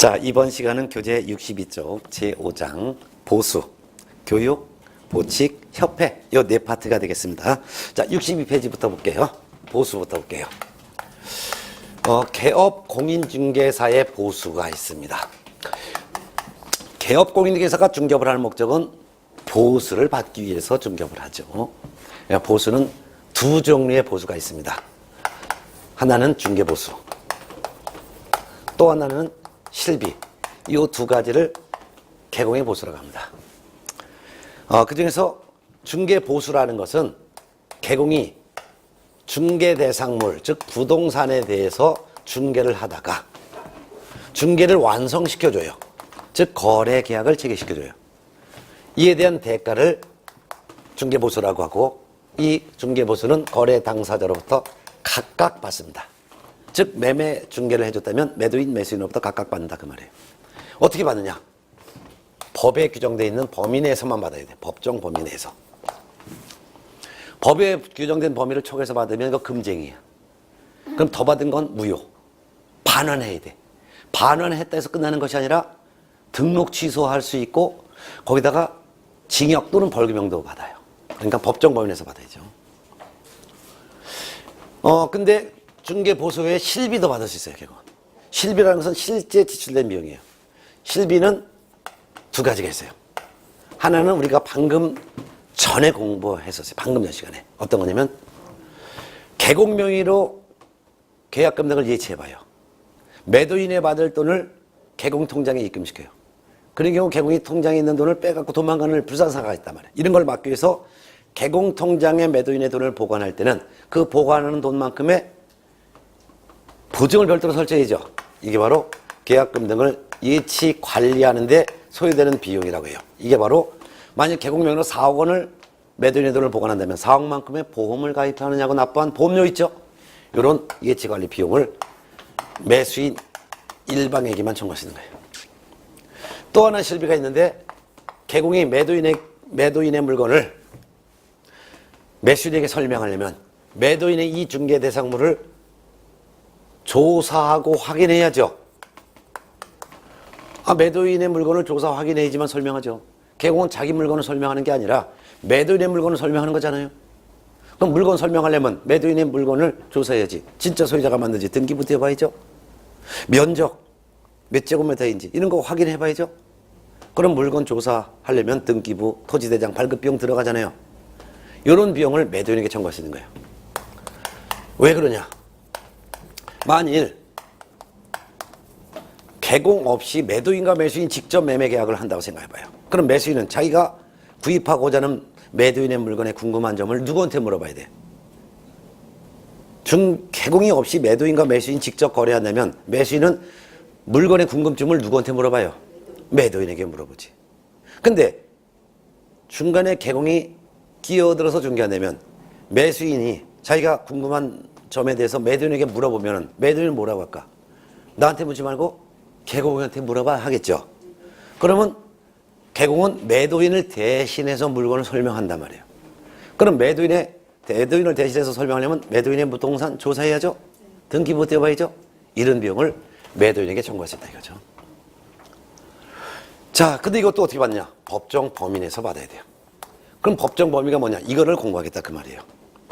자, 이번 시간은 교재 62쪽 제5장 보수, 교육, 보칙, 협회 이 네 파트가 되겠습니다. 자, 62페이지부터 볼게요. 보수부터 볼게요. 개업 공인중개사의 보수가 있습니다. 개업 공인중개사가 중개업을 하는 목적은 보수를 받기 위해서 중개업을 하죠. 보수는 두 종류의 보수가 있습니다. 하나는 중개보수, 또 하나는 실비. 이 두 가지를 개공의 보수라고 합니다. 그 중에서 중개보수라는 것은 개공이 중개 대상물, 즉 부동산에 대해서 중개를 하다가 중개를 완성시켜줘요. 즉 거래 계약을 체결시켜줘요. 이에 대한 대가를 중개보수라고 하고, 이 중개보수는 거래 당사자로부터 각각 받습니다. 즉 매매 중개를 해줬다면 매도인 매수인으로부터 각각 받는다 그 말이에요. 어떻게 받느냐? 법에 규정되어 있는 범위 내에서만 받아야 돼. 법정 범위 내에서. 법에 규정된 범위를 초과해서 받으면 이거 금쟁이야. 그럼 더 받은 건 무효. 반환해야 돼. 반환했다 해서 끝나는 것이 아니라 등록 취소할 수 있고 거기다가 징역 또는 벌금형도 받아요. 그러니까 법정 범위 내에서 받아야죠. 근데 중개보수 외에 실비도 받을 수 있어요, 개공. 실비라는 것은 실제 지출된 비용이에요. 실비는 두 가지가 있어요. 하나는 우리가 방금 전에 공부했었어요. 방금 전 시간에. 어떤 거냐면, 개공 명의로 계약금 등을 예치해봐요. 매도인에 받을 돈을 개공 통장에 입금시켜요. 그런 경우 개공이 통장에 있는 돈을 빼갖고 도망가는 불상사가 있단 말이에요. 이런 걸 막기 위해서 개공 통장에 매도인의 돈을 보관할 때는 그 보관하는 돈만큼의 보증을 별도로 설정해야죠. 이게 바로 계약금 등을 예치 관리하는데 소요되는 비용이라고 해요. 이게 바로 만약 개공명의로 4억 원을 매도인의 돈을 보관한다면 4억만큼의 보험을 가입하느냐고 납부한 보험료 있죠. 이런 예치 관리 비용을 매수인 일방에게만 청구할 수 있는 거예요. 또 하나 실비가 있는데, 개공이 매도인의 물건을 매수인에게 설명하려면 매도인의 이 중개 대상물을 조사하고 확인해야죠. 매도인의 물건을 조사 확인해야지만 설명하죠. 개공은 자기 물건을 설명하는 게 아니라 매도인의 물건을 설명하는 거잖아요. 그럼 물건 설명하려면 매도인의 물건을 조사해야지. 진짜 소유자가 맞는지 등기부터 해봐야죠. 면적, 몇 제곱미터인지 이런 거 확인해봐야죠. 그럼 물건 조사하려면 등기부, 토지대장 발급 비용 들어가잖아요. 이런 비용을 매도인에게 청구할 수 있는 거예요. 왜 그러냐? 만일 개공 없이 매도인과 매수인 직접 매매 계약을 한다고 생각해봐요. 그럼 매수인은 자기가 구입하고자 하는 매도인의 물건에 궁금한 점을 누구한테 물어봐야 돼? 개공이 없이 매도인과 매수인 직접 거래한다면 매수인은 물건의 궁금증을 누구한테 물어봐요? 매도인에게 물어보지. 근데 중간에 개공이 끼어들어서 중개한다면 매수인이 자기가 궁금한 점에 대해서 매도인에게 물어보면 매도인은 뭐라고 할까? 나한테 묻지 말고 개공한테 물어봐 하겠죠. 그러면 개공은 매도인을 대신해서 물건을 설명한단 말이에요. 그럼 매도인을 대신해서 설명하려면 매도인의 부동산 조사해야죠. 등기부 떼어봐야죠. 이런 비용을 매도인에게 청구할 수 있다 이거죠. 자, 근데 이것도 어떻게 받냐? 법정 범위 내에서 받아야 돼요. 그럼 법정 범위가 뭐냐? 이거를 공부하겠다 그 말이에요.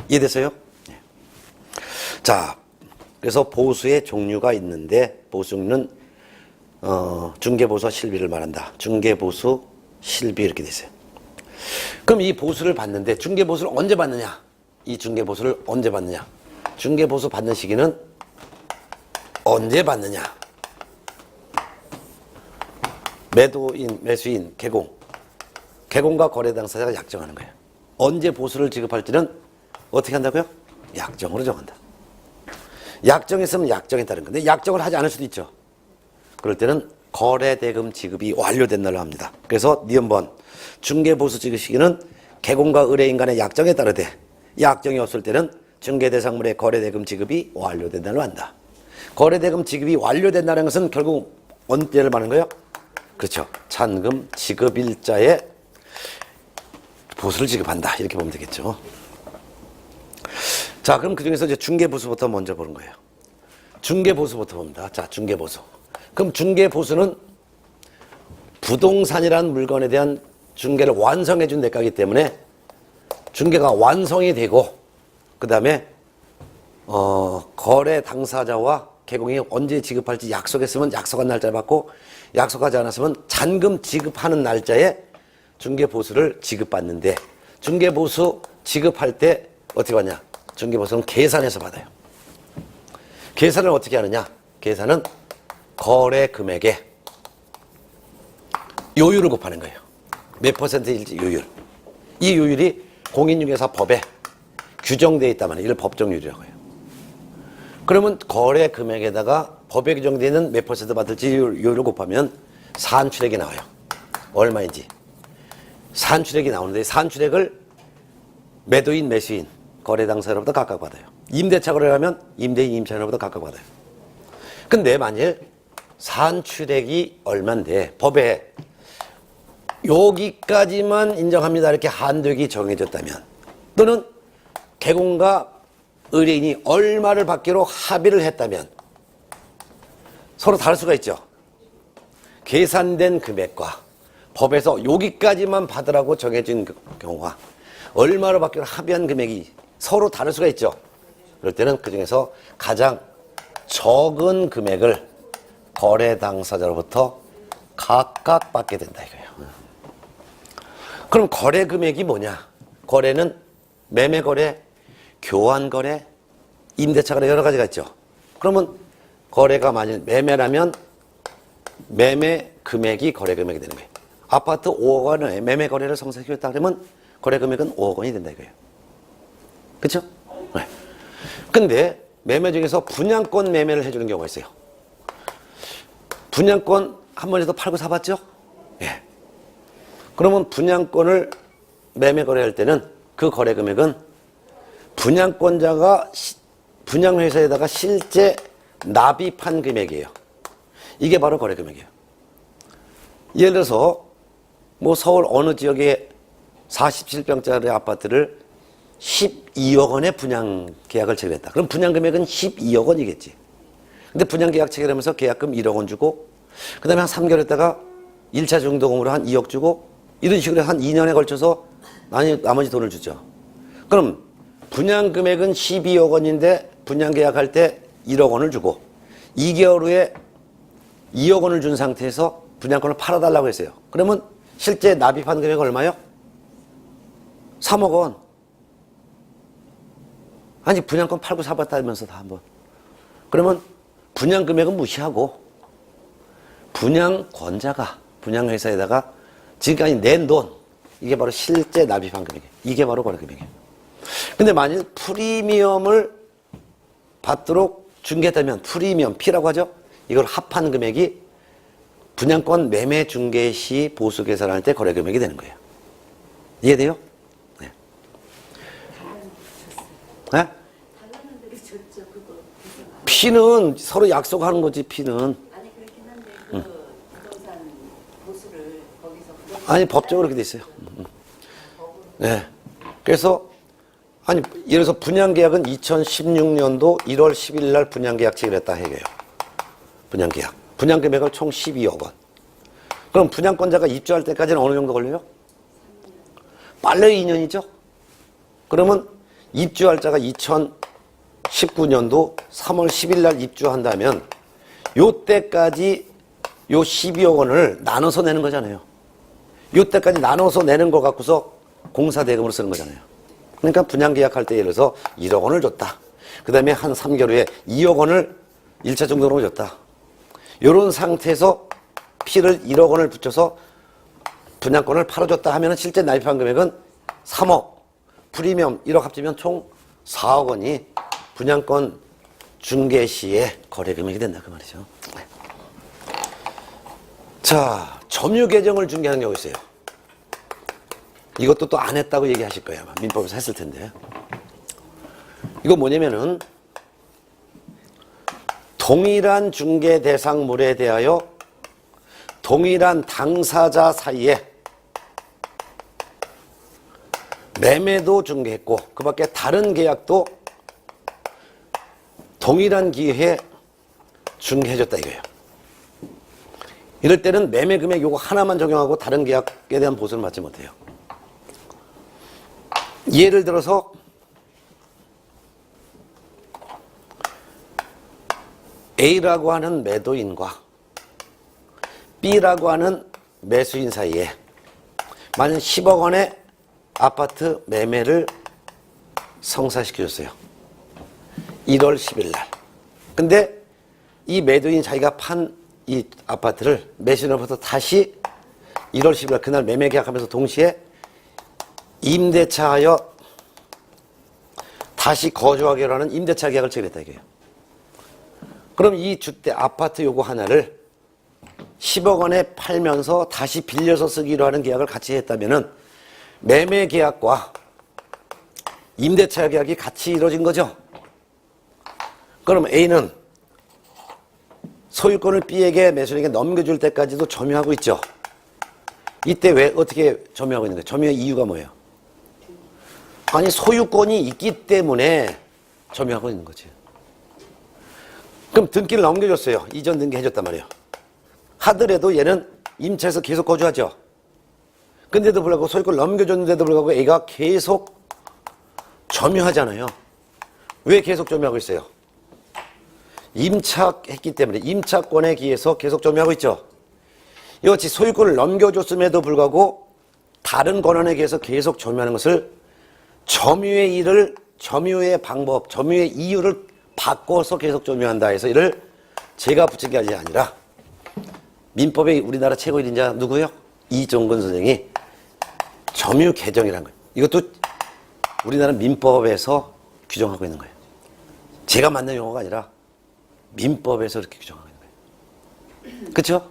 이해됐어요? 네. 자, 그래서 보수의 종류가 있는데, 보수는 중개보수와 실비를 말한다. 중개보수, 실비 이렇게 돼 있어요. 그럼 이 보수를 받는데 중개보수를 언제 받느냐? 이 중개보수를 언제 받느냐? 중개보수 받는 시기는 언제 받느냐? 매도인, 매수인, 개공과 거래 당사자가 약정하는 거예요. 언제 보수를 지급할지는 어떻게 한다고요? 약정으로 정한다. 약정했으면 약정에 따른 건데 약정을 하지 않을 수도 있죠. 그럴 때는 거래대금 지급이 완료된 날로 합니다. 그래서 니은번 중개보수 지급 시기는 개공과 의뢰인 간의 약정에 따르되 약정이 없을 때는 중개대상물의 거래대금 지급이 완료된 날로 한다. 거래대금 지급이 완료된 날인 것은 결국 언제를 말하는 거예요? 그렇죠. 잔금 지급일자에 보수를 지급한다. 이렇게 보면 되겠죠. 자, 그럼 그 중에서 이제 중개보수부터 먼저 보는 거예요. 중개보수부터 봅니다. 자, 중개보수. 그럼 중개보수는 부동산이라는 물건에 대한 중개를 완성해 준 대가이기 때문에 중개가 완성이 되고 그 다음에 거래 당사자와 개공이 언제 지급할지 약속했으면 약속한 날짜를 받고 약속하지 않았으면 잔금 지급하는 날짜에 중개보수를 지급받는데 중개보수 지급할 때 어떻게 받냐? 중개보수는 계산해서 받아요. 계산을 어떻게 하느냐? 계산은 거래 금액에 요율을 곱하는 거예요. 몇 퍼센트일지 요율. 이 요율이 공인중개사법에 규정되어 있단 말이에요. 이걸 법정요율이라고 해요. 그러면 거래 금액에다가 법에 규정되어 있는 몇 퍼센트 받을지 요율을 곱하면 산출액이 나와요. 얼마인지. 산출액이 나오는데 산출액을 매도인, 매수인, 거래 당사자로부터 각각 받아요. 임대차 거래를 하면 임대인, 임차인으로부터 각각 받아요. 근데 만일 산출액이 얼만데 법에 여기까지만 인정합니다 이렇게 한도액이 정해졌다면 또는 개공과 의뢰인이 얼마를 받기로 합의를 했다면 서로 다를 수가 있죠. 계산된 금액과 법에서 여기까지만 받으라고 정해진 경우와 얼마로 받기로 합의한 금액이 서로 다를 수가 있죠. 그럴 때는 그중에서 가장 적은 금액을 거래 당사자로부터 각각 받게 된다 이거예요. 그럼 거래 금액이 뭐냐? 거래는 매매 거래, 교환 거래, 임대차 거래 여러 가지가 있죠. 그러면 거래가 만일 매매라면 매매 금액이 거래 금액이 되는 거예요. 아파트 5억 원의 매매 거래를 성사시켰다 그러면 거래 금액은 5억 원이 된다 이거예요. 그렇죠? 네. 근데 매매 중에서 분양권 매매를 해주는 경우가 있어요. 분양권 한 번에도 팔고 사봤죠? 예. 그러면 분양권을 매매 거래할 때는 그 거래 금액은 분양권자가 분양회사에다가 실제 납입한 금액이에요. 이게 바로 거래 금액이에요. 예를 들어서 뭐 서울 어느 지역에 47평짜리 아파트를 12억 원에 분양 계약을 체결했다. 그럼 분양 금액은 12억 원이겠지. 근데 분양 계약 체결하면서 계약금 1억 원 주고 그 다음에 한 3개월 있다가 1차 중도금으로 한 2억 주고 이런 식으로 한 2년에 걸쳐서 나머지 돈을 주죠. 그럼 분양 금액은 12억 원인데 분양 계약할 때 1억 원을 주고 2개월 후에 2억 원을 준 상태에서 분양권을 팔아달라고 했어요. 그러면 실제 납입한 금액은 얼마요? 3억 원. 아니 분양권 팔고 사봤다면서 다 한번. 그러면 분양 금액은 무시하고 분양권자가 분양회사에다가 지금까지 낸 돈 이게 바로 실제 납입한 금액이에요. 이게 바로 거래 금액이에요. 근데 만일 프리미엄을 받도록 중개했다면 프리미엄 P라고 하죠. 이걸 합한 금액이 분양권 매매 중개 시 보수 계산할 때 거래 금액이 되는 거예요. 이해돼요? 네. 네? P는 서로 약속하는 거지. P는 아니 그렇긴 한데 그 부동산 보수를 거기서 아니 법적으로 그렇게 돼 있어요. 네. 그래서 아니 예를 들어서 분양계약은 2016년도 1월 10일 날 분양계약 체결했다 해요. 분양계약. 분양금액은 총 12억 원. 그럼 분양권자가 입주할 때까지는 어느 정도 걸려요? 빨리 2년이죠? 그러면 입주할자가 2019년도 3월 10일 날 입주한다면 요때까지 요 12억 원을 나눠서 내는 거잖아요. 요때까지 나눠서 내는 거 갖고서 공사대금으로 쓰는 거잖아요. 그러니까 분양계약할 때 예를 들어서 1억 원을 줬다. 그 다음에 한 3개월 후에 2억 원을 1차 중도금으로 줬다. 이런 상태에서 P를 1억 원을 붙여서 분양권을 팔아줬다 하면 실제 납입한 금액은 3억, 프리미엄 1억 합치면 총 4억 원이 분양권 중개 시에 거래 금액이 된다 그 말이죠. 자, 점유 계정을 중개하는 경우 있어요. 이것도 또 안 했다고 얘기하실 거예요. 아마 민법에서 했을 텐데. 이거 뭐냐면은 동일한 중개 대상물에 대하여 동일한 당사자 사이에 매매도 중개했고 그 밖에 다른 계약도 동일한 기회에 중개해줬다 이거예요. 이럴 때는 매매 금액 요거 하나만 적용하고 다른 계약에 대한 보수를 받지 못해요. 예를 들어서 A라고 하는 매도인과 B라고 하는 매수인 사이에 만약 10억 원의 아파트 매매를 성사시켜줬어요. 1월 10일 날. 근데 이 매도인 자기가 판 이 아파트를 매수인으로부터 다시 1월 10일 날 그날 매매 계약하면서 동시에 임대차하여 다시 거주하기로 하는 임대차 계약을 체결했다 이거예요. 그럼 이 주택 아파트 요거 하나를 10억 원에 팔면서 다시 빌려서 쓰기로 하는 계약을 같이 했다면은 매매 계약과 임대차 계약이 같이 이루어진 거죠. 그럼 A는 소유권을 B에게 매수인에게 넘겨줄 때까지도 점유하고 있죠. 이때 왜 어떻게 점유하고 있는 거예요? 점유의 이유가 뭐예요? 아니 소유권이 있기 때문에 점유하고 있는 거지. 그럼 등기를 넘겨줬어요. 이전 등기 해줬단 말이에요. 하더라도 얘는 임차에서 계속 거주하죠. 근데도 불구하고 소유권을 넘겨줬는데도 불구하고 A가 계속 점유하잖아요. 왜 계속 점유하고 있어요? 임차했기 때문에 임차권에 기해서 계속 점유하고 있죠. 이같이 소유권을 넘겨줬음에도 불구하고 다른 권한에 기해서 계속 점유하는 것을 점유의 일을 점유의 방법, 점유의 이유를 바꿔서 계속 점유한다 해서 이를 제가 붙인 게 아니라 민법의 우리나라 최고 1인자 누구요? 이종근 선생이 점유 개정이라는 거예요. 이것도 우리나라 민법에서 규정하고 있는 거예요. 제가 만든 용어가 아니라 민법에서 이렇게 규정하고 있는 거예요. 그렇죠?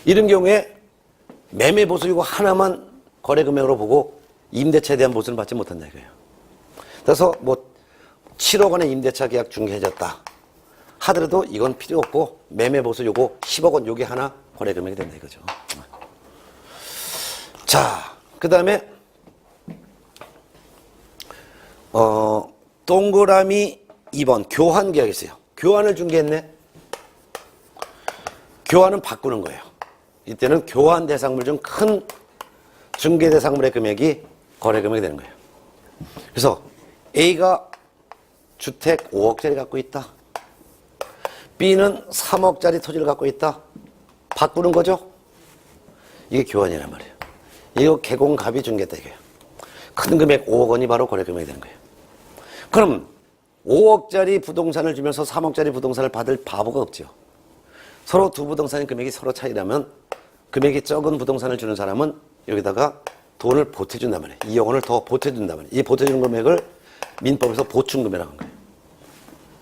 이런 경우에 매매 보수 이거 하나만 거래 금액으로 보고 임대차에 대한 보수는 받지 못한다 이거예요. 그래서 뭐 7억 원의 임대차 계약 중개해졌다 하더라도 이건 필요 없고 매매 보수 요거 10억 원 요게 하나 거래 금액이 된다 이거죠. 자, 그 다음에 동그라미 2번 교환 계약이 있어요. 교환을 중개했네. 교환은 바꾸는 거예요. 이때는 교환 대상물 중 큰 중개 대상물의 금액이 거래 금액이 되는 거예요. 그래서 A가 주택 5억짜리 갖고 있다. B는 3억짜리 토지를 갖고 있다. 바꾸는 거죠. 이게 교환이란 말이에요. 이거 개공갑이 중개다 이거예요. 큰 금액 5억 원이 바로 거래 금액이 되는 거예요. 그럼 5억짜리 부동산을 주면서 3억짜리 부동산을 받을 바보가 없죠. 서로 두 부동산의 금액이 서로 차이라면 금액이 적은 부동산을 주는 사람은 여기다가 돈을 보태준단 말이에요. 2억 원을 더 보태준단 말이에요. 이 보태주는 금액을 민법에서 보충금이라고 한 거예요.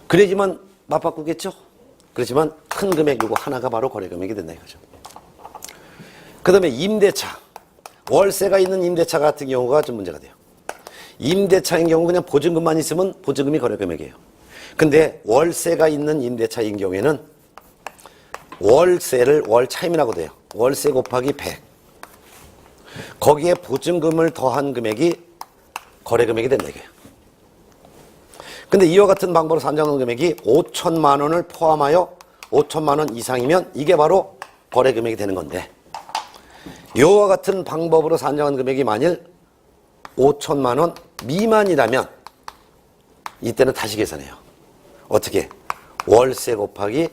그래야지만 맞바꾸겠죠? 그렇지만 큰 금액 요거 하나가 바로 거래 금액이 된다 이거죠. 그 다음에 임대차. 월세가 있는 임대차 같은 경우가 좀 문제가 돼요. 임대차인 경우 그냥 보증금만 있으면 보증금이 거래 금액이에요. 근데 월세가 있는 임대차인 경우에는 월세를 월차임이라고 돼요. 월세 곱하기 100. 거기에 보증금을 더한 금액이 거래 금액이 된다 이거예요. 근데 이와 같은 방법으로 산정한 금액이 5천만 원을 포함하여 5천만 원 이상이면 이게 바로 거래 금액이 되는 건데 이와 같은 방법으로 산정한 금액이 만일 5천만 원 미만이라면 이때는 다시 계산해요. 어떻게? 월세 곱하기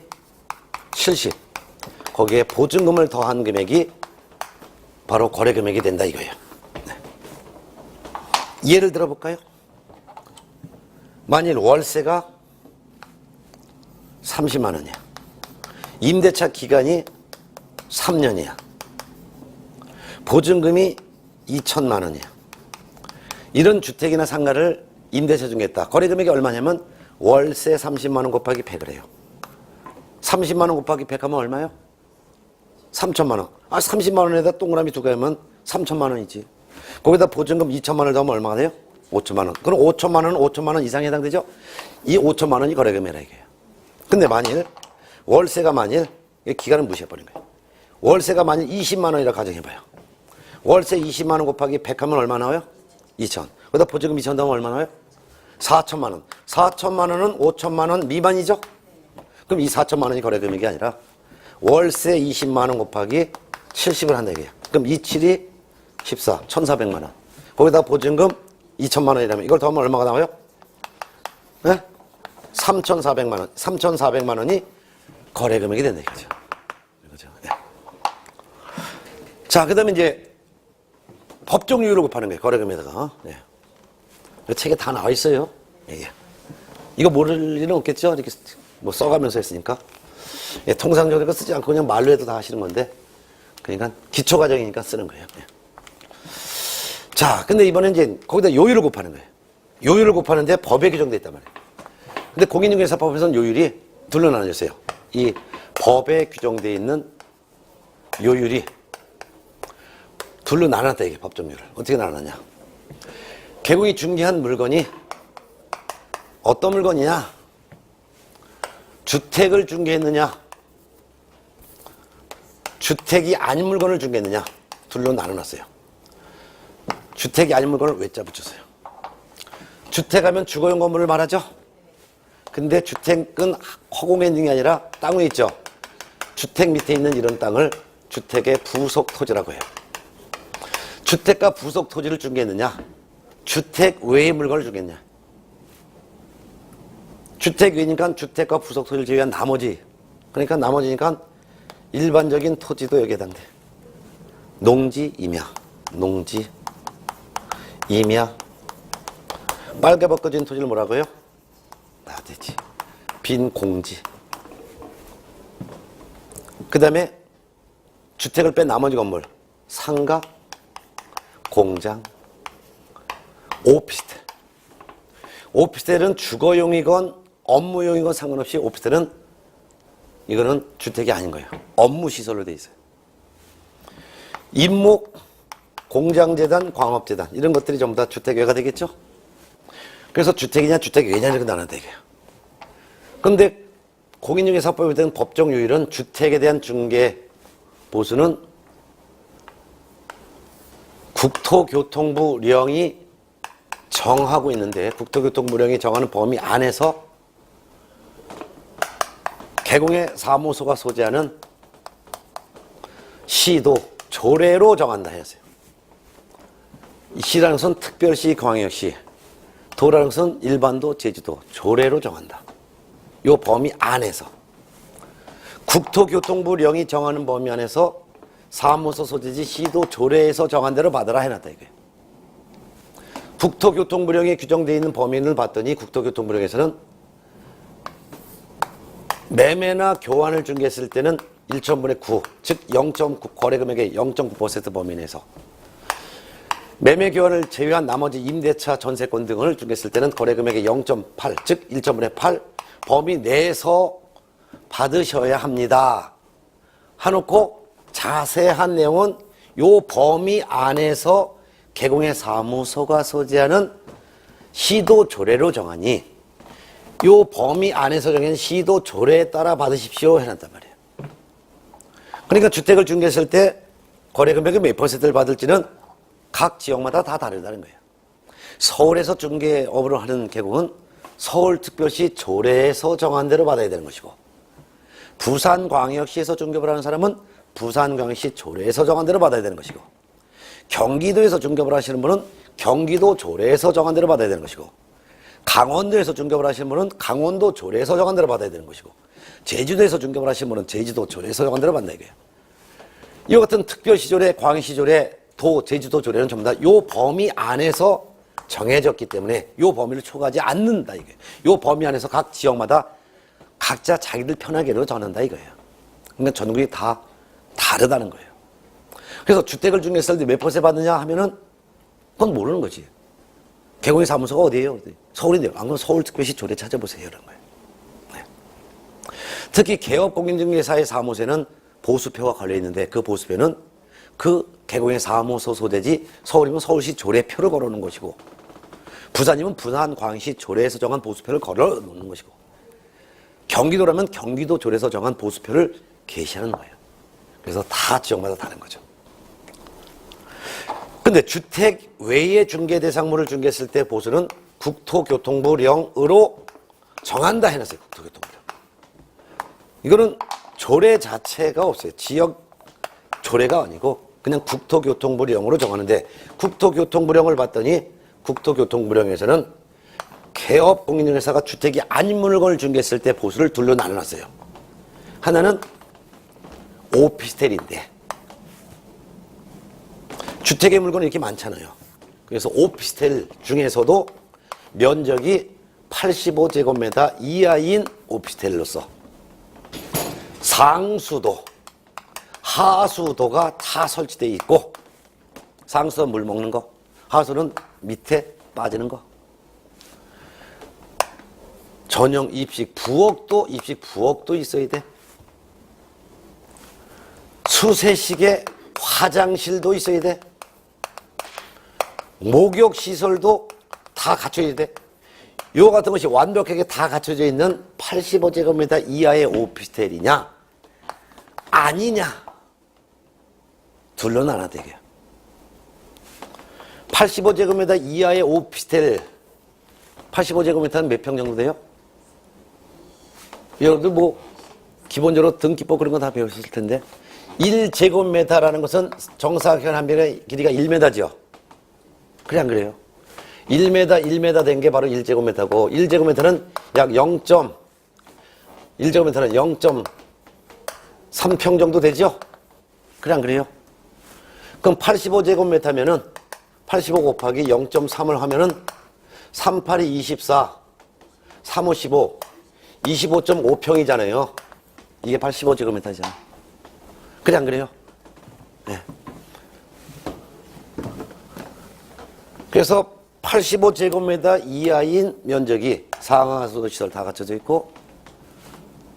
70. 거기에 보증금을 더한 금액이 바로 거래 금액이 된다 이거예요. 네. 예를 들어볼까요? 만일 월세가 30만 원이야. 임대차 기간이 3년이야. 보증금이 2천만 원이야. 이런 주택이나 상가를 임대차 중개했다. 거래 금액이 얼마냐면 월세 30만 원 곱하기 100을 해요. 30만 원 곱하기 100 하면 얼마요? 3천만 원. 30만 원에다 동그라미 두 개 하면 3천만 원이지. 거기다 보증금 2천만 원을 더하면 얼마가 돼요? 5천만 원. 그럼 5천만 원은 5천만 원 이상에 해당되죠? 이 5천만 원이 거래금이라 이게요. 근데 만일 월세가 만일 기간을 무시해버린 거예요. 월세가 만일 20만 원이라 가정해봐요. 월세 20만 원 곱하기 100 하면 얼마 나와요? 2천. 거기다 보증금 2천 더하면 얼마 나와요? 4천만 원. 4천만 원은 5천만 원 미만이죠? 그럼 이 4천만 원이 거래금액이 아니라 월세 20만 원 곱하기 70을 한다 이게요. 그럼 27이 14, 1,400만 원. 거기다 보증금 2천만 원이라면 이걸 더하면 얼마가 나와요? 네? 3,400만 원. 3,400만 원이 거래 금액이 된다 이거죠. 이거죠. 네. 자, 그다음에 이제 법정 유효를 곱하는 거예요. 거래 금액에다가. 네. 이 책에 다 나와 있어요. 예. 이거 모를 일은 없겠죠? 이렇게 뭐 써가면서 했으니까. 예, 통상적으로 쓰지 않고 그냥 말로 해도 다 하시는 건데, 그러니까 기초 과정이니까 쓰는 거예요. 예. 자, 근데 이번엔 이제 거기다 요율을 곱하는 거예요. 요율을 곱하는데 법에 규정되어 있단 말이에요. 근데 공인중개사법에서는 요율이 둘로 나눠졌어요. 이 법에 규정되어 있는 요율이 둘로 나눴다 이게 법정률을. 어떻게 나눴냐? 개공이 중개한 물건이 어떤 물건이냐? 주택을 중개했느냐? 주택이 아닌 물건을 중개했느냐? 둘로 나눠놨어요. 주택이 아닌 물건을 외자 붙였어요. 주택하면 주거용 건물을 말하죠? 근데 주택은 허공에 있는 게 아니라 땅 위에 있죠? 주택 밑에 있는 이런 땅을 주택의 부속 토지라고 해요. 주택과 부속 토지를 중개했느냐? 주택 외의 물건을 중개했냐? 주택 외니까 주택과 부속 토지를 제외한 나머지, 그러니까 나머지니까 일반적인 토지도 여기에 해당돼. 농지, 임야, 농지, 임야. 빨개 벗겨진 토지를 뭐라고요? 나대지. 빈 공지. 그 다음에 주택을 뺀 나머지 건물, 상가, 공장, 오피스텔. 오피스텔은 주거용이건 업무용이건 상관없이 오피스텔은 이거는 주택이 아닌 거예요. 업무시설로 돼 있어요. 임목, 공장재단, 광업재단 이런 것들이 전부 다 주택외가 되겠죠. 그래서 주택이냐 주택외냐 이렇게 나눠야 돼요. 그런데 공인중개사법에 대한 법정 요율은 주택에 대한 중개 보수는 국토교통부령이 정하고 있는데 국토교통부령이 정하는 범위 안에서 개공의 사무소가 소재하는 시도 조례로 정한다 했어요. 시라는 것은 특별시, 광역시, 도라는 것은 일반도, 제주도, 조례로 정한다. 이 범위 안에서 국토교통부령이 정하는 범위 안에서 사무소 소재지 시도 조례에서 정한 대로 받으라 해놨다 이거예요. 국토교통부령에 규정되어 있는 범위를 봤더니 국토교통부령에서는 매매나 교환을 중개했을 때는 1,000분의 9, 즉 0.9 거래금액의 0.9% 범위 내에서 매매 교환을 제외한 나머지 임대차, 전세권 등을 중개했을 때는 거래금액의 0.8, 즉 1,000분의 8 범위 내에서 받으셔야 합니다. 해놓고 자세한 내용은 요 범위 안에서 개공의 사무소가 소재하는 시도 조례로 정하니 요 범위 안에서 정한 시도 조례에 따라 받으십시오 해놨단 말이에요. 그러니까 주택을 중개했을 때 거래금액이 몇 퍼센트를 받을지는 각 지역마다 다 다르다는 거예요. 서울에서 중개업을 하는 개공은 서울특별시 조례에서 정한 대로 받아야 되는 것이고, 부산광역시에서 중개업을 하는 사람은 부산광역시 조례에서 정한 대로 받아야 되는 것이고, 경기도에서 중개업을 하시는 분은 경기도 조례에서 정한 대로 받아야 되는 것이고, 강원도에서 중개업을 하시는 분은 강원도 조례에서 정한 대로 받아야 되는 것이고, 제주도에서 중개업을 하시는 분은 제주도 조례에서 정한 대로 받는다 이거예요. 이와 같은 특별시조례, 광역시조례, 도, 제주도 조례는 전부 다 이 범위 안에서 정해졌기 때문에 이 범위를 초과하지 않는다 이거예요. 이 범위 안에서 각 지역마다 각자 자기들 편하게로 정한다 이거예요. 그러니까 전국이 다 다르다는 거예요. 그래서 주택을 중개했을 때 몇 퍼센트 받느냐 하면은 그건 모르는 거지. 개공의 사무소가 어디예요? 서울인데요. 안 그러면 서울특별시 조례 찾아보세요. 이런 거예요. 네. 특히 개업공인중개사의 사무소에는 보수표가 걸려있는데 그 보수표는 그 개공의 사무소 소재지, 서울이면 서울시 조례표를 걸어놓는 것이고, 부산이면 부산광역시 조례에서 정한 보수표를 걸어놓는 것이고, 경기도라면 경기도 조례에서 정한 보수표를 게시하는 거예요. 그래서 다 지역마다 다른 거죠. 근데 주택 외의 중개 대상물을 중개했을 때 보수는 국토교통부령으로 정한다 해놨어요. 국토교통부령. 이거는 조례 자체가 없어요. 지역 조례가 아니고 그냥 국토교통부령으로 정하는데 국토교통부령을 봤더니 국토교통부령에서는 개업 공인중개사가 주택이 아닌 물건을 중개했을 때 보수를 둘로 나눠놨어요. 하나는 오피스텔인데 주택의 물건이 이렇게 많잖아요. 그래서 오피스텔 중에서도 면적이 85제곱미터 이하인 오피스텔로서 상수도, 하수도가 다 설치되어 있고 상수는 물 먹는 거, 하수는 밑에 빠지는 거. 전용 입식 부엌도 있어야 돼. 수세식의 화장실도 있어야 돼. 목욕 시설도 다 갖춰야 돼. 요 같은 것이 완벽하게 다 갖춰져 있는 85제곱미터 이하의 오피스텔이냐 아니냐 둘로 나눠 되게요. 85제곱미터 이하의 오피스텔 85제곱미터는 몇 평 정도 돼요? 여러분들 뭐 기본적으로 등기법 그런 거 다 배우셨을 텐데 1제곱미터라는 것은 정사각형 한 변의 길이가 1m죠. 그래 안 그래요? 1m 된 게 바로 1제곱미터고 1제곱미터는 약 1제곱미터는 0.3평 정도 되죠? 그래 안 그래요? 그럼 85제곱미터면은 85 곱하기 0.3을 하면은 3, 8이 24, 3, 5, 15, 25.5평이잖아요. 이게 85제곱미터잖아. 그래 안 그래요? 네. 그래서 85제곱미터 이하인 면적이 상하수도 시설 다 갖춰져 있고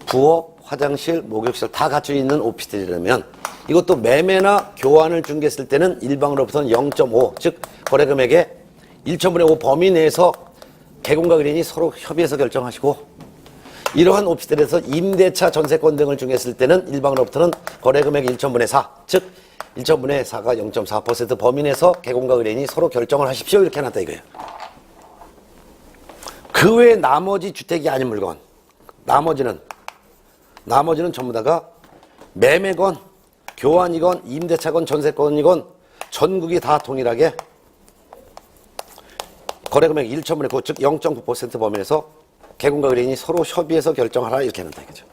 부엌, 화장실, 목욕시설 다 갖춰져 있는 오피스텔이라면 이것도 매매나 교환을 중개했을 때는 일방으로부터는 0.5, 즉 거래금액의 1,000분의 5 범위 내에서 개공과 의뢰인이 서로 협의해서 결정하시고 이러한 오피스텔에서 임대차, 전세권 등을 중개했을 때는 일방으로부터는 거래금액 1,000분의 4, 즉 1,000분의 4가 0.4% 범위 내에서 개공과 의뢰인이 서로 결정을 하십시오 이렇게 해놨다 이거예요. 그 외에 나머지 주택이 아닌 물건 나머지는 전부 다가 매매건 교환이건 임대차건 전세권이건 전국이 다 동일하게 거래금액 1,000분의 9, 즉 0.9% 범위 내에서 개공과 의뢰인이 서로 협의해서 결정하라 이렇게 해놓는다 이거죠.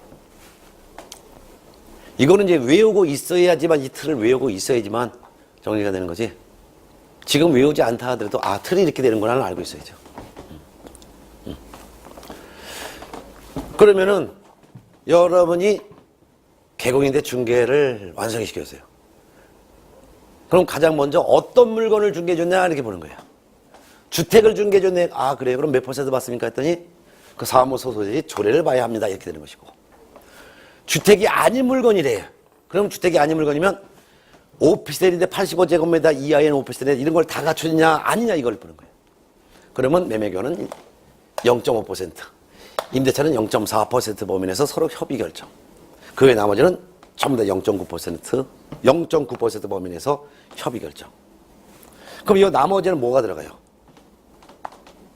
이거는 이제 외우고 있어야지만 이 틀을 외우고 있어야지만 정리가 되는 거지. 지금 외우지 않다 하더라도 아 틀이 이렇게 되는구나는 알고 있어야죠. 그러면은 여러분이 개공인데 중개를 완성해 시켰어요. 그럼 가장 먼저 어떤 물건을 중개해 줬냐 이렇게 보는 거예요. 주택을 중개해 줬네. 아 그래요. 그럼 몇 퍼센트 받습니까 했더니 그 사무소 소재지 조례를 봐야 합니다 이렇게 되는 것이고 주택이 아닌 물건이래요. 그럼 주택이 아닌 물건이면 오피스텔인데 85제곱미터 이하의 오피스텔인데 이런 걸 다 갖추느냐 아니냐 이걸 보는 거예요. 그러면 매매교는 0.5%, 임대차는 0.4% 범위 내에서 서로 협의 결정. 그 외 나머지는 전부 다 0.9% 범위 내에서 협의 결정. 그럼 이 나머지는 뭐가 들어가요?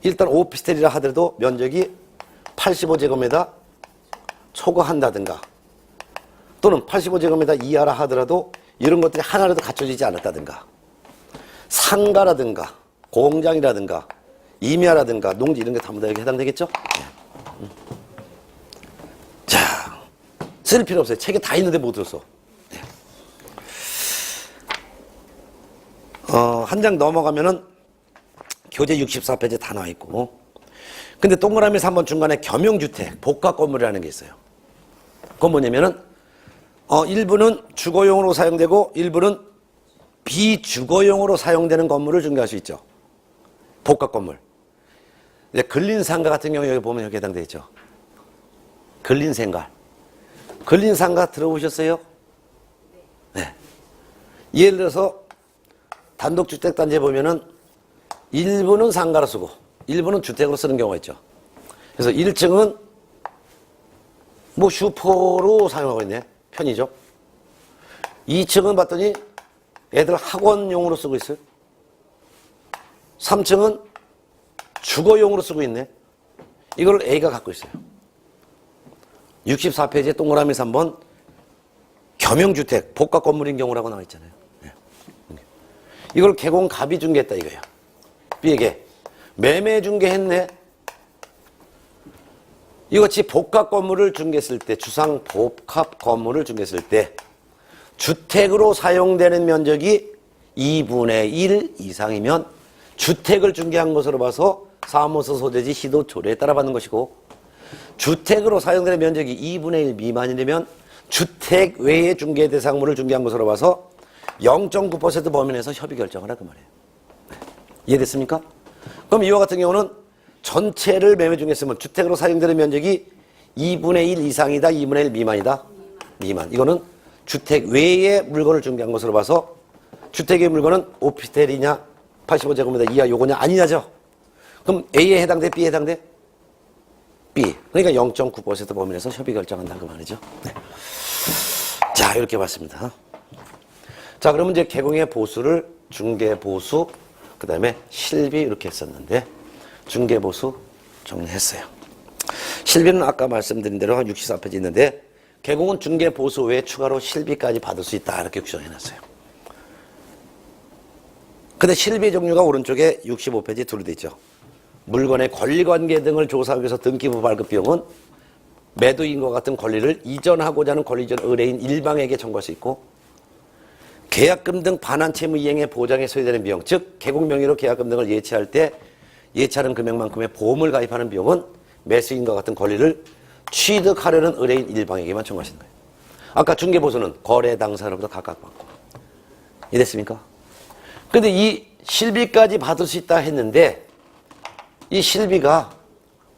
일단 오피스텔이라 하더라도 면적이 85제곱미터 초과한다든가 또는 85제곱미터 이하라 하더라도 이런 것들이 하나라도 갖춰지지 않았다든가 상가라든가 공장이라든가 임야라든가 농지 이런 게 전부 다 여기 해당되겠죠? 네. 자, 쓸 필요 없어요. 책에 다 있는데 못 들었어. 네. 한 장 넘어가면은 교재 64페이지에 다 나와 있고 근데 동그라미에서 한번 중간에 겸용주택, 복합건물이라는 게 있어요. 그건 뭐냐면은 일부는 주거용으로 사용되고 일부는 비주거용으로 사용되는 건물을 중개할 수 있죠. 복합건물. 이제 근린상가 같은 경우 여기 보면 여기 해당되어 있죠. 근린생활. 근린상가 들어보셨어요? 네. 예를 들어서 단독주택단지에 보면은 일부는 상가로 쓰고 일부는 주택으로 쓰는 경우가 있죠. 그래서 1층은 뭐 슈퍼로 사용하고 있네. 편의죠. 2층은 봤더니 애들 학원용으로 쓰고 있어요. 3층은 주거용으로 쓰고 있네. 이걸 A가 갖고 있어요. 64페이지에 동그라미에서 한번 겸용주택, 복합 건물인 경우라고 나와 있잖아요. 네. 이걸 개공갑이 중개했다 이거예요. B에게 매매 중개했네. 이것이 복합 건물을 중개했을 때, 주상 복합 건물을 중개했을 때 주택으로 사용되는 면적이 2분의 1 이상이면 주택을 중개한 것으로 봐서 사무소 소재지 시도 조례에 따라 받는 것이고, 주택으로 사용되는 면적이 2분의 1 미만이라면 주택 외의 중개 대상물을 중개한 것으로 봐서 0.9% 범위 내에서 협의 결정을 하그 말이에요. 네. 이해됐습니까? 그럼 이와 같은 경우는 전체를 매매 중개했으면 주택으로 사용되는 면적이 2분의 1 이상이다, 2분의 1 미만이다? 미만. 이거는 주택 외의 물건을 중개한 것으로 봐서 주택의 물건은 오피스텔이냐 85제곱미터 이하 요거냐 아니냐죠. 그럼 A에 해당돼, B에 해당돼? B. 그러니까 0.9% 범위 내에서 협의 결정한다 그 말이죠. 네. 자, 이렇게 봤습니다. 자, 그러면 이제 개공의 보수를 중개 보수, 그 다음에 실비 이렇게 했었는데 중개 보수 정리했어요. 실비는 아까 말씀드린 대로 한 64페이지 있는데 개공은 중개 보수 외에 추가로 실비까지 받을 수 있다 이렇게 규정해놨어요. 근데 실비 종류가 오른쪽에 65페이지 둘로 돼 있죠. 물건의 권리관계 등을 조사하기 위해서 등기부 발급 비용은 매도인과 같은 권리를 이전하고자 하는 권리 이전 의뢰인 일방에게 청구할 수 있고, 계약금 등 반환 채무 이행에 보장에 소요되는 비용, 즉 개공 명의로 계약금 등을 예치할 때 예치하는 금액만큼의 보험을 가입하는 비용은 매수인과 같은 권리를 취득하려는 의뢰인 일방에게만 청구하시는 거예요. 아까 중개보수는 거래 당사로부터 각각 받고. 이해됐습니까? 근데 이 실비까지 받을 수 있다 했는데 이 실비가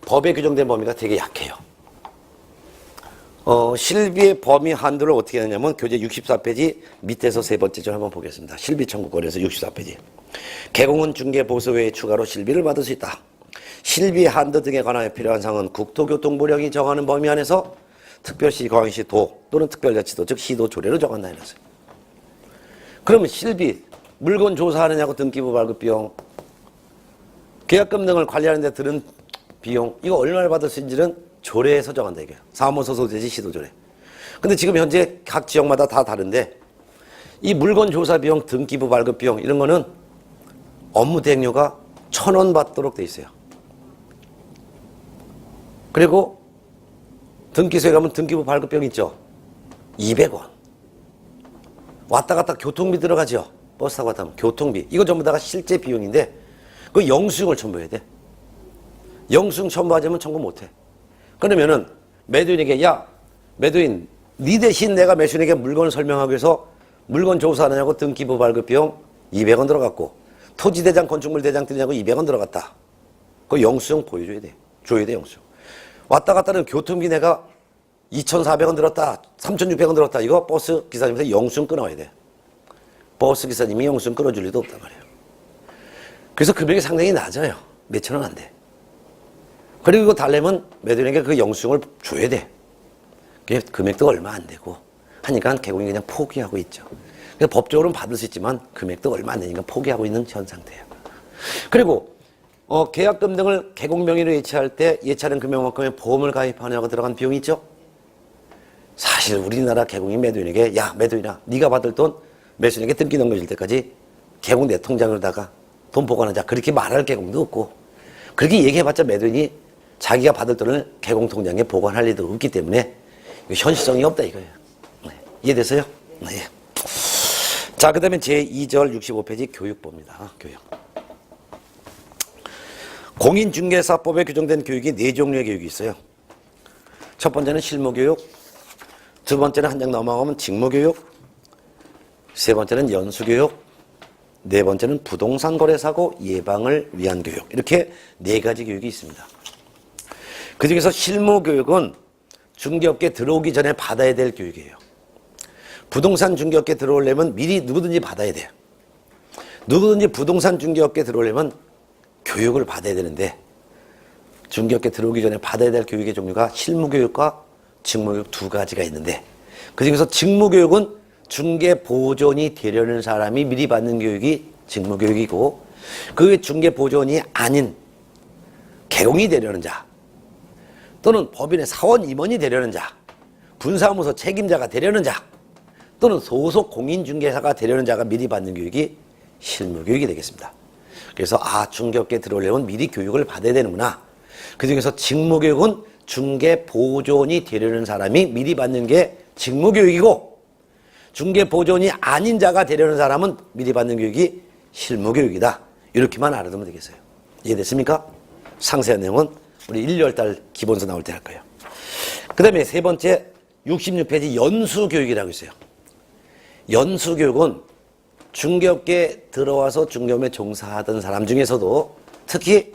법에 규정된 범위가 되게 약해요. 실비의 범위 한도를 어떻게 하냐면 교재 64페이지 밑에서 세 번째 줄 한번 보겠습니다. 실비 청구권에서 64페이지. 개공은 중개 보수 외에 추가로 실비를 받을 수 있다. 실비 한도 등에 관하여 필요한 사항은 국토교통부령이 정하는 범위 안에서 특별시, 광역시, 도 또는 특별자치도 즉 시도 조례로 정한다 이랬어요. 그러면 실비, 물건 조사하느냐고 등기부 발급 비용, 계약금 등을 관리하는 데 드는 비용, 이거 얼마를 받을 수 있는지는 조례에서 정한다 이거예요. 사무소 소재지 시도조례. 근데 지금 현재 각 지역마다 다 다른데 이 물건 조사 비용, 등기부 발급 비용 이런 거는 업무 대행료가 1,000원 받도록 돼 있어요. 그리고 등기소에 가면 등기부 발급 비용 있죠. 200원. 왔다 갔다 교통비 들어가죠. 버스 타고 갔다 오면 교통비. 이거 전부 다가 실제 비용인데 그 영수증을 첨부해야 돼. 영수증 첨부하자면 첨부 못해. 그러면은 매도인에게 야 매도인 네 대신 내가 매수인에게 물건을 설명하기 위해서 물건 조사하느냐고 등기부 발급 비용 200원 들어갔고 토지대장 건축물 대장 들이냐고 200원 들어갔다. 그 영수증 보여줘야 돼. 줘야 돼 영수증. 왔다 갔다는 교통비 내가 2,400원 들었다. 3,600원 들었다. 이거 버스 기사님한테 영수증 끊어야 돼. 버스 기사님이 영수증 끊어줄 리도 없단 말이에요. 그래서 금액이 상당히 낮아요. 몇천 원 안 돼. 그리고 이거 달래면 매도인에게 그 영수증을 줘야 돼. 그게 금액도 얼마 안 되고 하니까 개공이 그냥 포기하고 있죠. 그래서 법적으로는 받을 수 있지만 금액도 얼마 안 되니까 포기하고 있는 현 상태예요. 그리고 계약금 등을 개공 명의로 예치할 때 예치하는 금액만큼의 보험을 가입하냐고 들어간 비용이 있죠. 사실 우리나라 개공이 매도인에게 야 매도인아 네가 받을 돈 매수인에게 등기 넘겨줄 때까지 개공 내 통장으로다가 돈 보관하자 그렇게 말할 개공도 없고 그렇게 얘기해봤자 매도인이 자기가 받을 돈을 개공 통장에 보관할 리도 없기 때문에 현실성이 없다 이거예요. 네. 이해됐어요? 네. 자, 그 다음에 제2절 65페이지 교육법입니다. 교육. 공인중개사법에 규정된 교육이 4종류의 교육이 있어요. 첫 번째는 실무교육, 두 번째는 한 장 넘어가면 직무교육, 세 번째는 연수교육, 네 번째는 부동산 거래사고 예방을 위한 교육. 이렇게 4가지 교육이 있습니다. 그 중에서 실무교육은 중개업계 들어오기 전에 받아야 될 교육이에요. 부동산 중개업계 들어오려면 미리 누구든지 받아야 돼요. 누구든지 부동산 중개업계 들어오려면 교육을 받아야 되는데 중개업계 들어오기 전에 받아야 될 교육의 종류가 실무교육과 직무교육 2가지가 있는데 그 중에서 직무교육은 중개보존이 되려는 사람이 미리 받는 교육이 직무교육이고 그 중개보존이 아닌 개공이 되려는 자 또는 법인의 사원 임원이 되려는 자 분사무소 책임자가 되려는 자 또는 소속 공인중개사가 되려는 자가 미리 받는 교육이 실무교육이 되겠습니다. 그래서 중개업계에 들어오려면 미리 교육을 받아야 되는구나. 그중에서 직무교육은 중개보조원이 되려는 사람이 미리 받는 게 직무교육이고, 중개보조원이 아닌 자가 되려는 사람은 미리 받는 교육이 실무교육이다. 이렇게만 알아두면 되겠어요. 이해됐습니까? 상세한 내용은 우리 1, 2월달 기본서 나올 때 할 거예요. 그 다음에 세 번째 66페이지 연수교육이라고 있어요. 연수교육은 중개업계에 들어와서 중개업에 종사하던 사람 중에서도 특히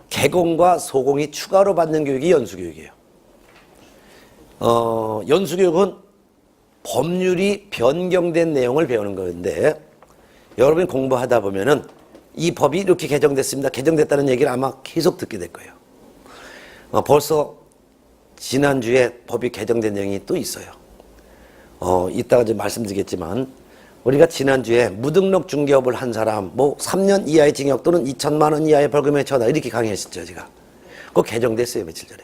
개공과 소공이 추가로 받는 교육이 연수교육이에요. 연수교육은 법률이 변경된 내용을 배우는 건데, 여러분이 공부하다 보면은 이 법이 이렇게 개정됐습니다. 개정됐다는 얘기를 아마 계속 듣게 될 거예요. 벌써 지난주에 법이 개정된 내용이 또 있어요. 이따가 좀 말씀드리겠지만, 우리가 지난주에 무등록 중개업을 한 사람, 3년 이하의 징역 또는 2천만 원 이하의 벌금에 처하다, 이렇게 강의했었죠, 제가. 그거 개정됐어요, 며칠 전에.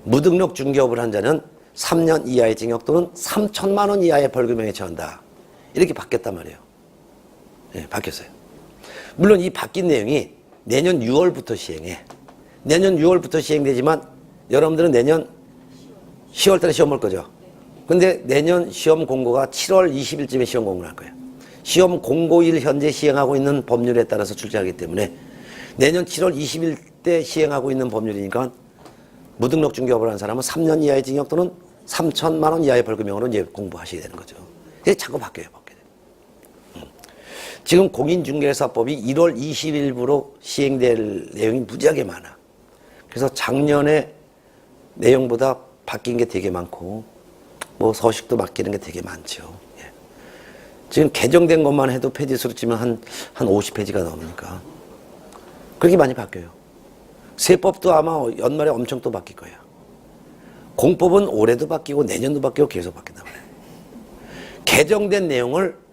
무등록 중개업을 한 자는 3년 이하의 징역 또는 3천만 원 이하의 벌금에 처한다. 이렇게 바뀌었단 말이에요. 네, 바뀌었어요. 물론 이 바뀐 내용이 내년 6월부터 시행해. 내년 6월부터 시행되지만 여러분들은 내년 10월 달에 시험 볼 거죠. 근데 내년 시험 공고가 7월 20일쯤에 시험 공고를 할 거예요. 시험 공고일 현재 시행하고 있는 법률에 따라서 출제하기 때문에 내년 7월 20일 때 시행하고 있는 법률이니까 무등록 중개업을 하는 사람은 3년 이하의 징역 또는 3천만 원 이하의 벌금형으로 이제 공부하셔야 되는 거죠. 이게 자꾸 바뀌어요. 지금 공인중개사법이 1월 20일부로 시행될 내용이 무지하게 많아. 그래서 작년에 내용보다 바뀐 게 되게 많고, 서식도 바뀌는 게 되게 많죠. 예. 지금 개정된 것만 해도 페이지수로 치면 한 50페이지가 넘으니까. 그렇게 많이 바뀌어요. 세법도 아마 연말에 엄청 또 바뀔 거예요. 공법은 올해도 바뀌고 내년도 바뀌고 계속 바뀐단 말이에요. 개정된 내용을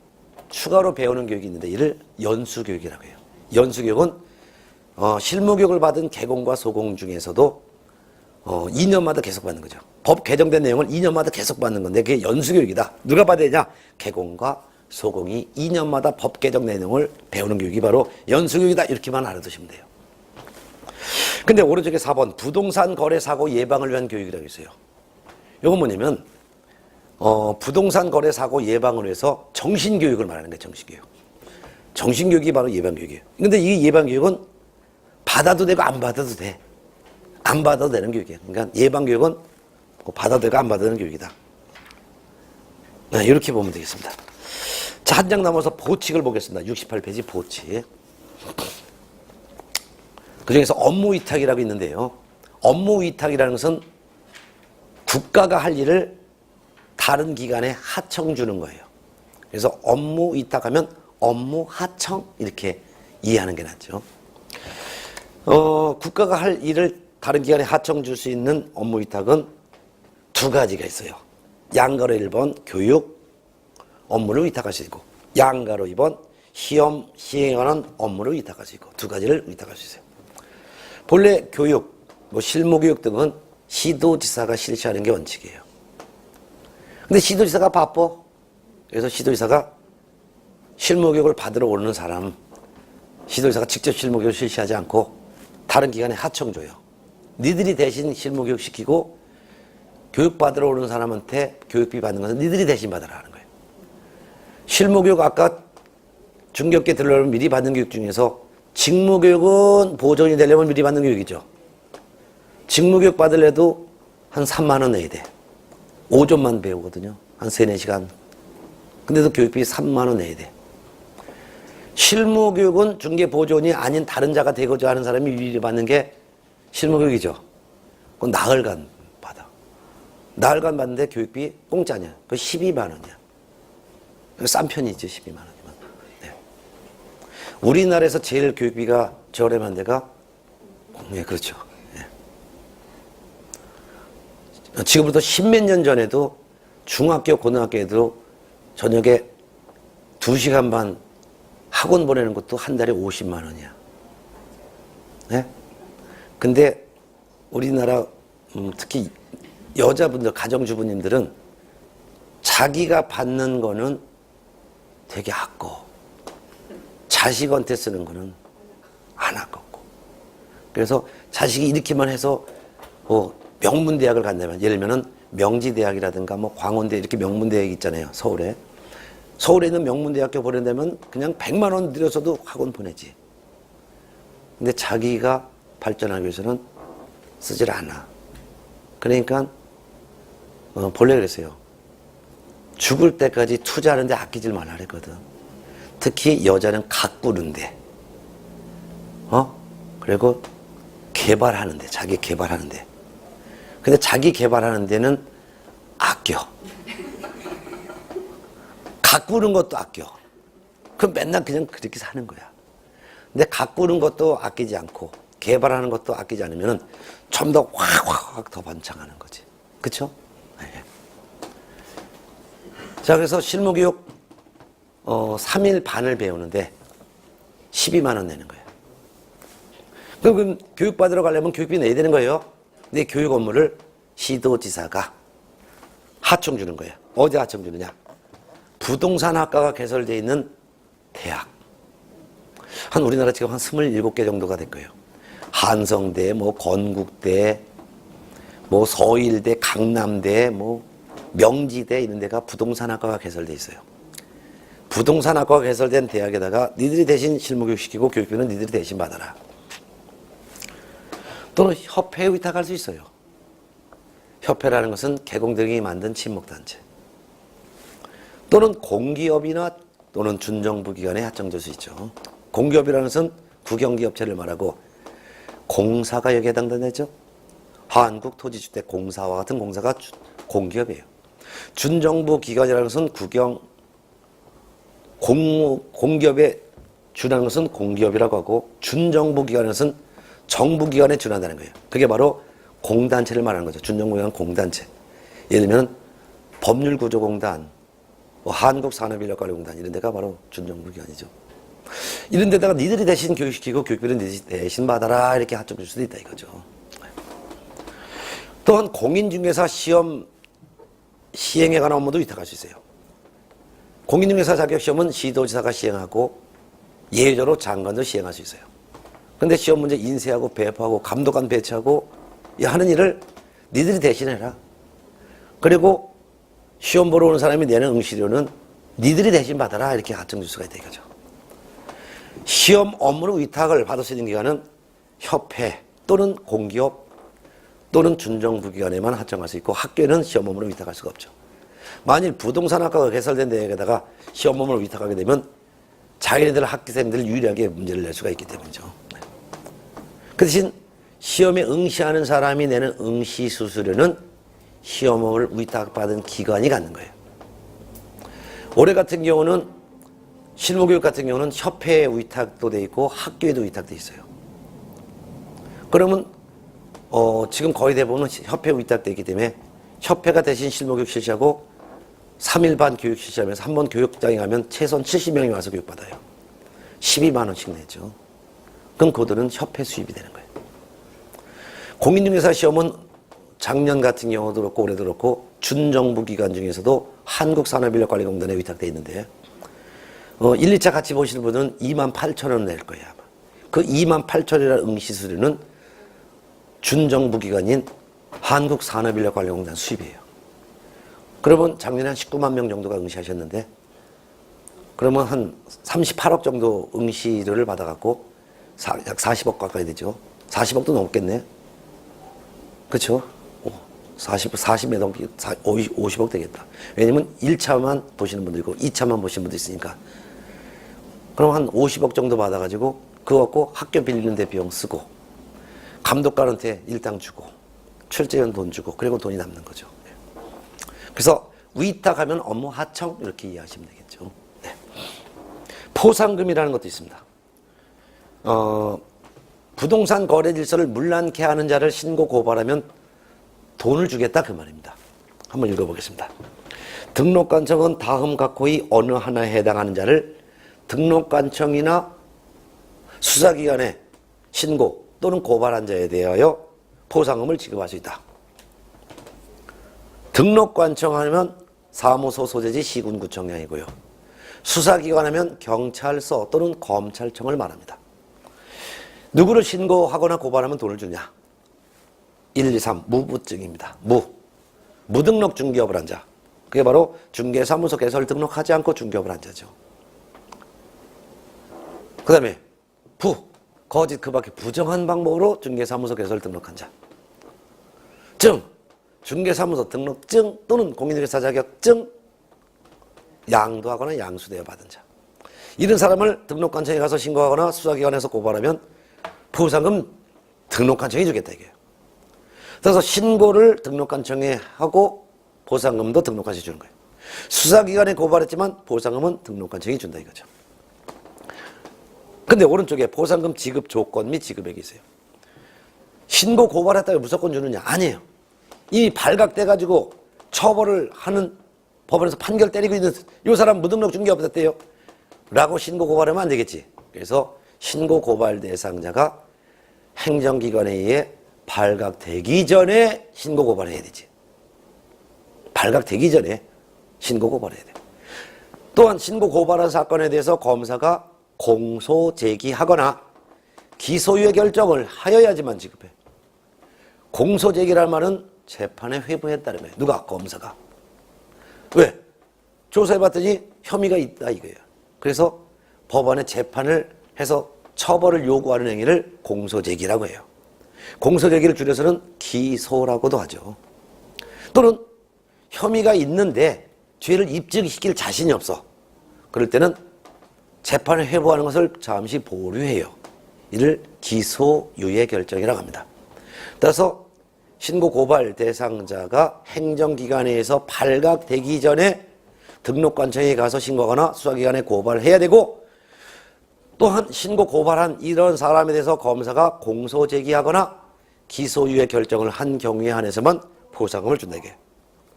추가로 배우는 교육이 있는데 이를 연수교육이라고 해요. 연수교육은 실무교육을 받은 개공과 소공 중에서도 2년마다 계속 받는 거죠. 법 개정된 내용을 2년마다 계속 받는 건데 그게 연수교육이다. 누가 받아야 되냐? 개공과 소공이 2년마다 법 개정 내용을 배우는 교육이 바로 연수교육이다. 이렇게만 알아두시면 돼요. 근데 오른쪽에 4번 부동산 거래 사고 예방을 위한 교육이라고 있어요. 이건 뭐냐면 부동산 거래 사고 예방을 위해서 정신교육을 말하는 거예요. 정신교육. 정신교육이 바로 예방교육이에요. 근데 이 예방교육은 받아도 되고 안 받아도 돼. 안 받아도 되는 교육이에요. 그러니까 예방교육은 받아도 되고 안 받아도 되는 교육이다. 네, 이렇게 보면 되겠습니다. 자, 한 장 남아서 보칙을 보겠습니다. 68페이지 보칙. 그 중에서 업무위탁이라고 있는데요. 업무위탁이라는 것은 국가가 할 일을 다른 기관에 하청 주는 거예요. 그래서 업무위탁하면 업무하청 이렇게 이해하는 게 낫죠. 국가가 할 일을 다른 기관에 하청 줄 수 있는 업무위탁은 두 가지가 있어요. 양가로 1번 교육 업무를 위탁할 수 있고, 양가로 2번 시험 시행하는 업무를 위탁할 수 있고, 두 가지를 위탁할 수 있어요. 본래 교육, 실무교육 등은 시도지사가 실시하는 게 원칙이에요. 근데 시도지사가 바빠. 그래서 시도지사가 실무교육을 받으러 오는 사람, 시도지사가 직접 실무교육을 실시하지 않고 다른 기관에 하청줘요. 니들이 대신 실무교육 시키고 교육받으러 오는 사람한테 교육비 받는 것은 니들이 대신 받으라 하는 거예요. 실무교육 아까 중개업계 들어오면 미리 받는 교육 중에서 직무교육은 보존이 되려면 미리 받는 교육이죠. 직무교육 받으려도 한 3만 원 내야 돼. 5점만 배우거든요. 한 3, 4시간. 근데도 교육비 3만 원 내야 돼. 실무교육은 중개보존이 아닌 다른 자가 되고자 하는 사람이 미리 받는 게 실무교육이죠. 그건 나흘간 받아. 나흘간 받는데 교육비 공짜냐. 그거 12만 원이야. 싼 편이지, 12만 원이면. 네. 우리나라에서 제일 교육비가 저렴한 데가, 네, 그렇죠. 네. 지금부터 10몇 년 전에도 중학교, 고등학교에도 저녁에 2시간 반 학원 보내는 것도 한 달에 50만 원이야. 네? 근데 우리나라 특히 여자분들, 가정주부님들은 자기가 받는 거는 되게 아까워. 자식한테 쓰는 거는 안 아깝고. 그래서 자식이 이렇게만 해서 뭐 명문대학을 간다면, 예를 들면 명지대학이라든가 뭐 광원대 이렇게 명문대학이 있잖아요. 서울에 있는 명문대학교 보낸다면 그냥 100만 원 들여서도 학원 보내지. 근데 자기가 발전하기 위해서는 쓰질 않아. 그러니까 본래 그랬어요. 죽을 때까지 투자하는데 아끼질 말라 그랬거든. 특히 여자는 가꾸는데, 그리고 개발하는데, 자기 개발하는데. 근데 자기 개발하는 데는 아껴. 가꾸는 것도 아껴. 그럼 맨날 그냥 그렇게 사는 거야. 근데 가꾸는 것도 아끼지 않고 개발하는 것도 아끼지 않으면 좀 더 확 더 번창하는 거지. 그쵸? 네. 자, 그래서 실무교육 3일 반을 배우는데 12만 원 내는 거예요. 그럼 교육받으러 가려면 교육비 내야 되는 거예요. 근데 교육 업무를 시도지사가 하청 주는 거예요. 어디 하청 주느냐? 부동산학과가 개설되어 있는 대학. 우리나라 지금 한 27개 정도가 될 거예요. 한성대, 뭐 건국대, 뭐 서일대, 강남대, 뭐 명지대 이런 데가 부동산학과가 개설되어 있어요. 부동산학과가 개설된 대학에다가 니들이 대신 실무교육 시키고 교육비는 니들이 대신 받아라. 또는 협회에 위탁할 수 있어요. 협회라는 것은 개공등이 만든 친목단체. 또는 공기업이나 또는 준정부 기관에 하청될 수 있죠. 공기업이라는 것은 국영기업체를 말하고 공사가 여기에 해당되죠. 한국토지주택공사와 같은 공사가 공기업이에요. 준정부 기관이라는 것은 공기업에 준하는 것은 공기업이라고 하고 준정부 기관은 것은 정부기관에 준한다는 거예요. 그게 바로 공단체를 말하는 거죠. 준정부기관 공단체. 예를 들면 법률구조공단, 한국산업인력관리공단 이런 데가 바로 준정부기관이죠. 이런 데다가 니들이 대신 교육시키고 교육비는 니들이 대신 받아라 이렇게 하청 줄 수도 있다 이거죠. 또한 공인중개사 시험 시행에 관한 업무도 위탁할 수 있어요. 공인중개사 자격시험은 시도지사가 시행하고 예외적으로 장관도 시행할 수 있어요. 근데 시험 문제 인쇄하고 배포하고 감독관 배치하고 하는 일을 니들이 대신해라. 그리고 시험 보러 오는 사람이 내는 응시료는 니들이 대신 받아라 이렇게 하청 줄 수가 있다 이거죠. 시험 업무로 위탁을 받을 수 있는 기관은 협회 또는 공기업 또는 준정부 기관에만 하청할 수 있고 학교에는 시험 업무로 위탁할 수가 없죠. 만일 부동산학과가 개설된 데에다가 시험 업무를 위탁하게 되면 자기네들 학생들 유리하게 문제를 낼 수가 있기 때문이죠. 그 대신 시험에 응시하는 사람이 내는 응시 수수료는 시험 업무를 위탁받은 기관이 갖는 거예요. 올해 같은 경우는 실무교육 같은 경우는 협회에 위탁도 돼 있고 학교에도 위탁돼 있어요. 그러면 지금 거의 대부분은 협회에 위탁돼 있기 때문에 협회가 대신 실무교육 실시하고 3일 반 교육 실시하면서 한 번 교육장에 가면 최소한 70명이 와서 교육받아요. 12만 원씩 내죠. 그럼 그들은 협회 수입이 되는 거예요. 공인중개사 시험은 작년 같은 경우도 그렇고 올해도 그렇고 준정부 기관 중에서도 한국산업인력관리공단에 위탁돼 있는데 1, 2차 같이 보시는 분은 28,000원 낼 거예요. 아마. 그 28,000원이라는 응시수료는 준정부 기관인 한국산업인력관리공단 수입이에요. 그러면 작년에 한 19만 명 정도가 응시하셨는데 그러면 한 38억 정도 응시료를 받아갖고 약 40억 가까이 되죠. 40억도 넘겠네. 그렇죠? 40몇 억, 50억 되겠다. 왜냐면 1차만 보시는 분도 있고 2차만 보시는 분도 있으니까. 그럼 한 50억 정도 받아가지고 그거 갖고 학교 빌리는 데 비용 쓰고 감독관한테 일당 주고 출제원 돈 주고 그리고 돈이 남는 거죠. 그래서 위탁하면 업무 하청 이렇게 이해하시면 되겠죠. 네. 포상금이라는 것도 있습니다. 부동산 거래 질서를 문란케 하는 자를 신고 고발하면 돈을 주겠다 그 말입니다. 한번 읽어보겠습니다. 등록관청은 다음 각호의 어느 하나에 해당하는 자를 등록관청이나 수사기관에 신고 또는 고발한 자에 대하여 포상금을 지급할 수 있다. 등록관청 하면 사무소 소재지 시군구청장이고요. 수사기관 하면 경찰서 또는 검찰청을 말합니다. 누구를 신고하거나 고발하면 돈을 주냐? 1, 2, 3 무부증입니다. 무등록 중개업을 한 자. 그게 바로 중개사무소 개설 등록하지 않고 중개업을 한 자죠. 그 다음에 거짓 그 밖에 부정한 방법으로 중개사무소 개설 등록한 자. 중개사무소 등록증 또는 공인중개사 자격증 양도하거나 양수대여 받은 자. 이런 사람을 등록관청에 가서 신고하거나 수사기관에서 고발하면 보상금 등록관청이 주겠다 이게요. 그래서 신고를 등록관청에 하고 보상금도 등록관청이 주는 거예요. 수사기관에 고발했지만 보상금은 등록관청이 준다 이거죠. 근데 오른쪽에 보상금 지급 조건 및 지급액이 있어요. 신고 고발했다고 무조건 주느냐? 아니에요. 이미 발각돼가지고 처벌을 하는 법원에서 판결 때리고 있는 이 사람 무등록 중개업 됐대요 라고 신고 고발하면 안 되겠지. 그래서 신고 고발 대상자가 행정기관에 의해 발각되기 전에 신고 고발해야 되지. 발각되기 전에 신고 고발해야 돼. 또한 신고 고발한 사건에 대해서 검사가 공소 제기하거나 기소유예 결정을 하여야지만 지급해. 공소 제기란 말은 재판에 회부했다는 거예요. 누가? 검사가. 왜? 조사해봤더니 혐의가 있다 이거예요. 그래서 법원에 재판을 해서 처벌을 요구하는 행위를 공소제기라고 해요. 공소제기를 줄여서는 기소라고도 하죠. 또는 혐의가 있는데 죄를 입증시킬 자신이 없어. 그럴 때는 재판에 회부하는 것을 잠시 보류해요. 이를 기소유예 결정이라고 합니다. 따라서 신고 고발 대상자가 행정기관에서 발각되기 전에 등록관청에 가서 신고하거나 수사기관에 고발해야 되고, 또한 신고 고발한 이런 사람에 대해서 검사가 공소 제기하거나 기소유예 결정을 한 경우에 한해서만 보상금을 준다 이게.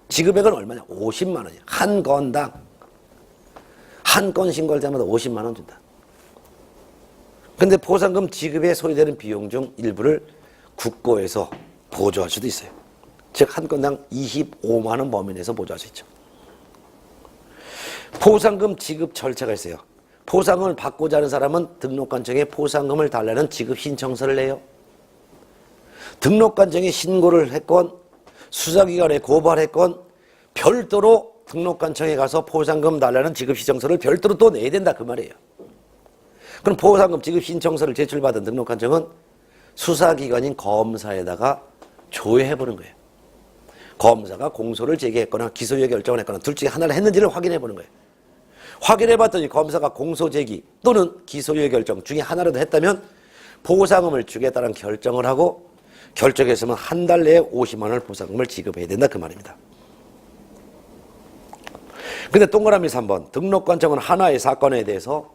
지급액은 얼마냐? 50만 원이야. 한 건당. 한 건 신고할 때마다 50만 원 준다. 근데 보상금 지급에 소요되는 비용 중 일부를 국고에서 보조할 수도 있어요. 즉 한 건당 25만 원 범위 내에서 보조할 수 있죠. 포상금 지급 절차가 있어요. 포상금을 받고자 하는 사람은 등록관청에 포상금을 달라는 지급 신청서를 내요. 등록관청에 신고를 했건 수사기관에 고발했건 별도로 등록관청에 가서 포상금 달라는 지급 신청서를 별도로 또 내야 된다 그 말이에요. 그럼 포상금 지급 신청서를 제출받은 등록관청은 수사기관인 검사에다가 조회해보는 거예요. 검사가 공소를 제기했거나 기소유예 결정을 했거나 둘 중에 하나를 했는지를 확인해보는 거예요. 확인해봤더니 검사가 공소 제기 또는 기소유예 결정 중에 하나라도 했다면 보상금을 주겠다는 결정을 하고, 결정했으면 한 달 내에 50만 원을 보상금을 지급해야 된다 그 말입니다. 근데 동그라미 3번, 등록관청은 하나의 사건에 대해서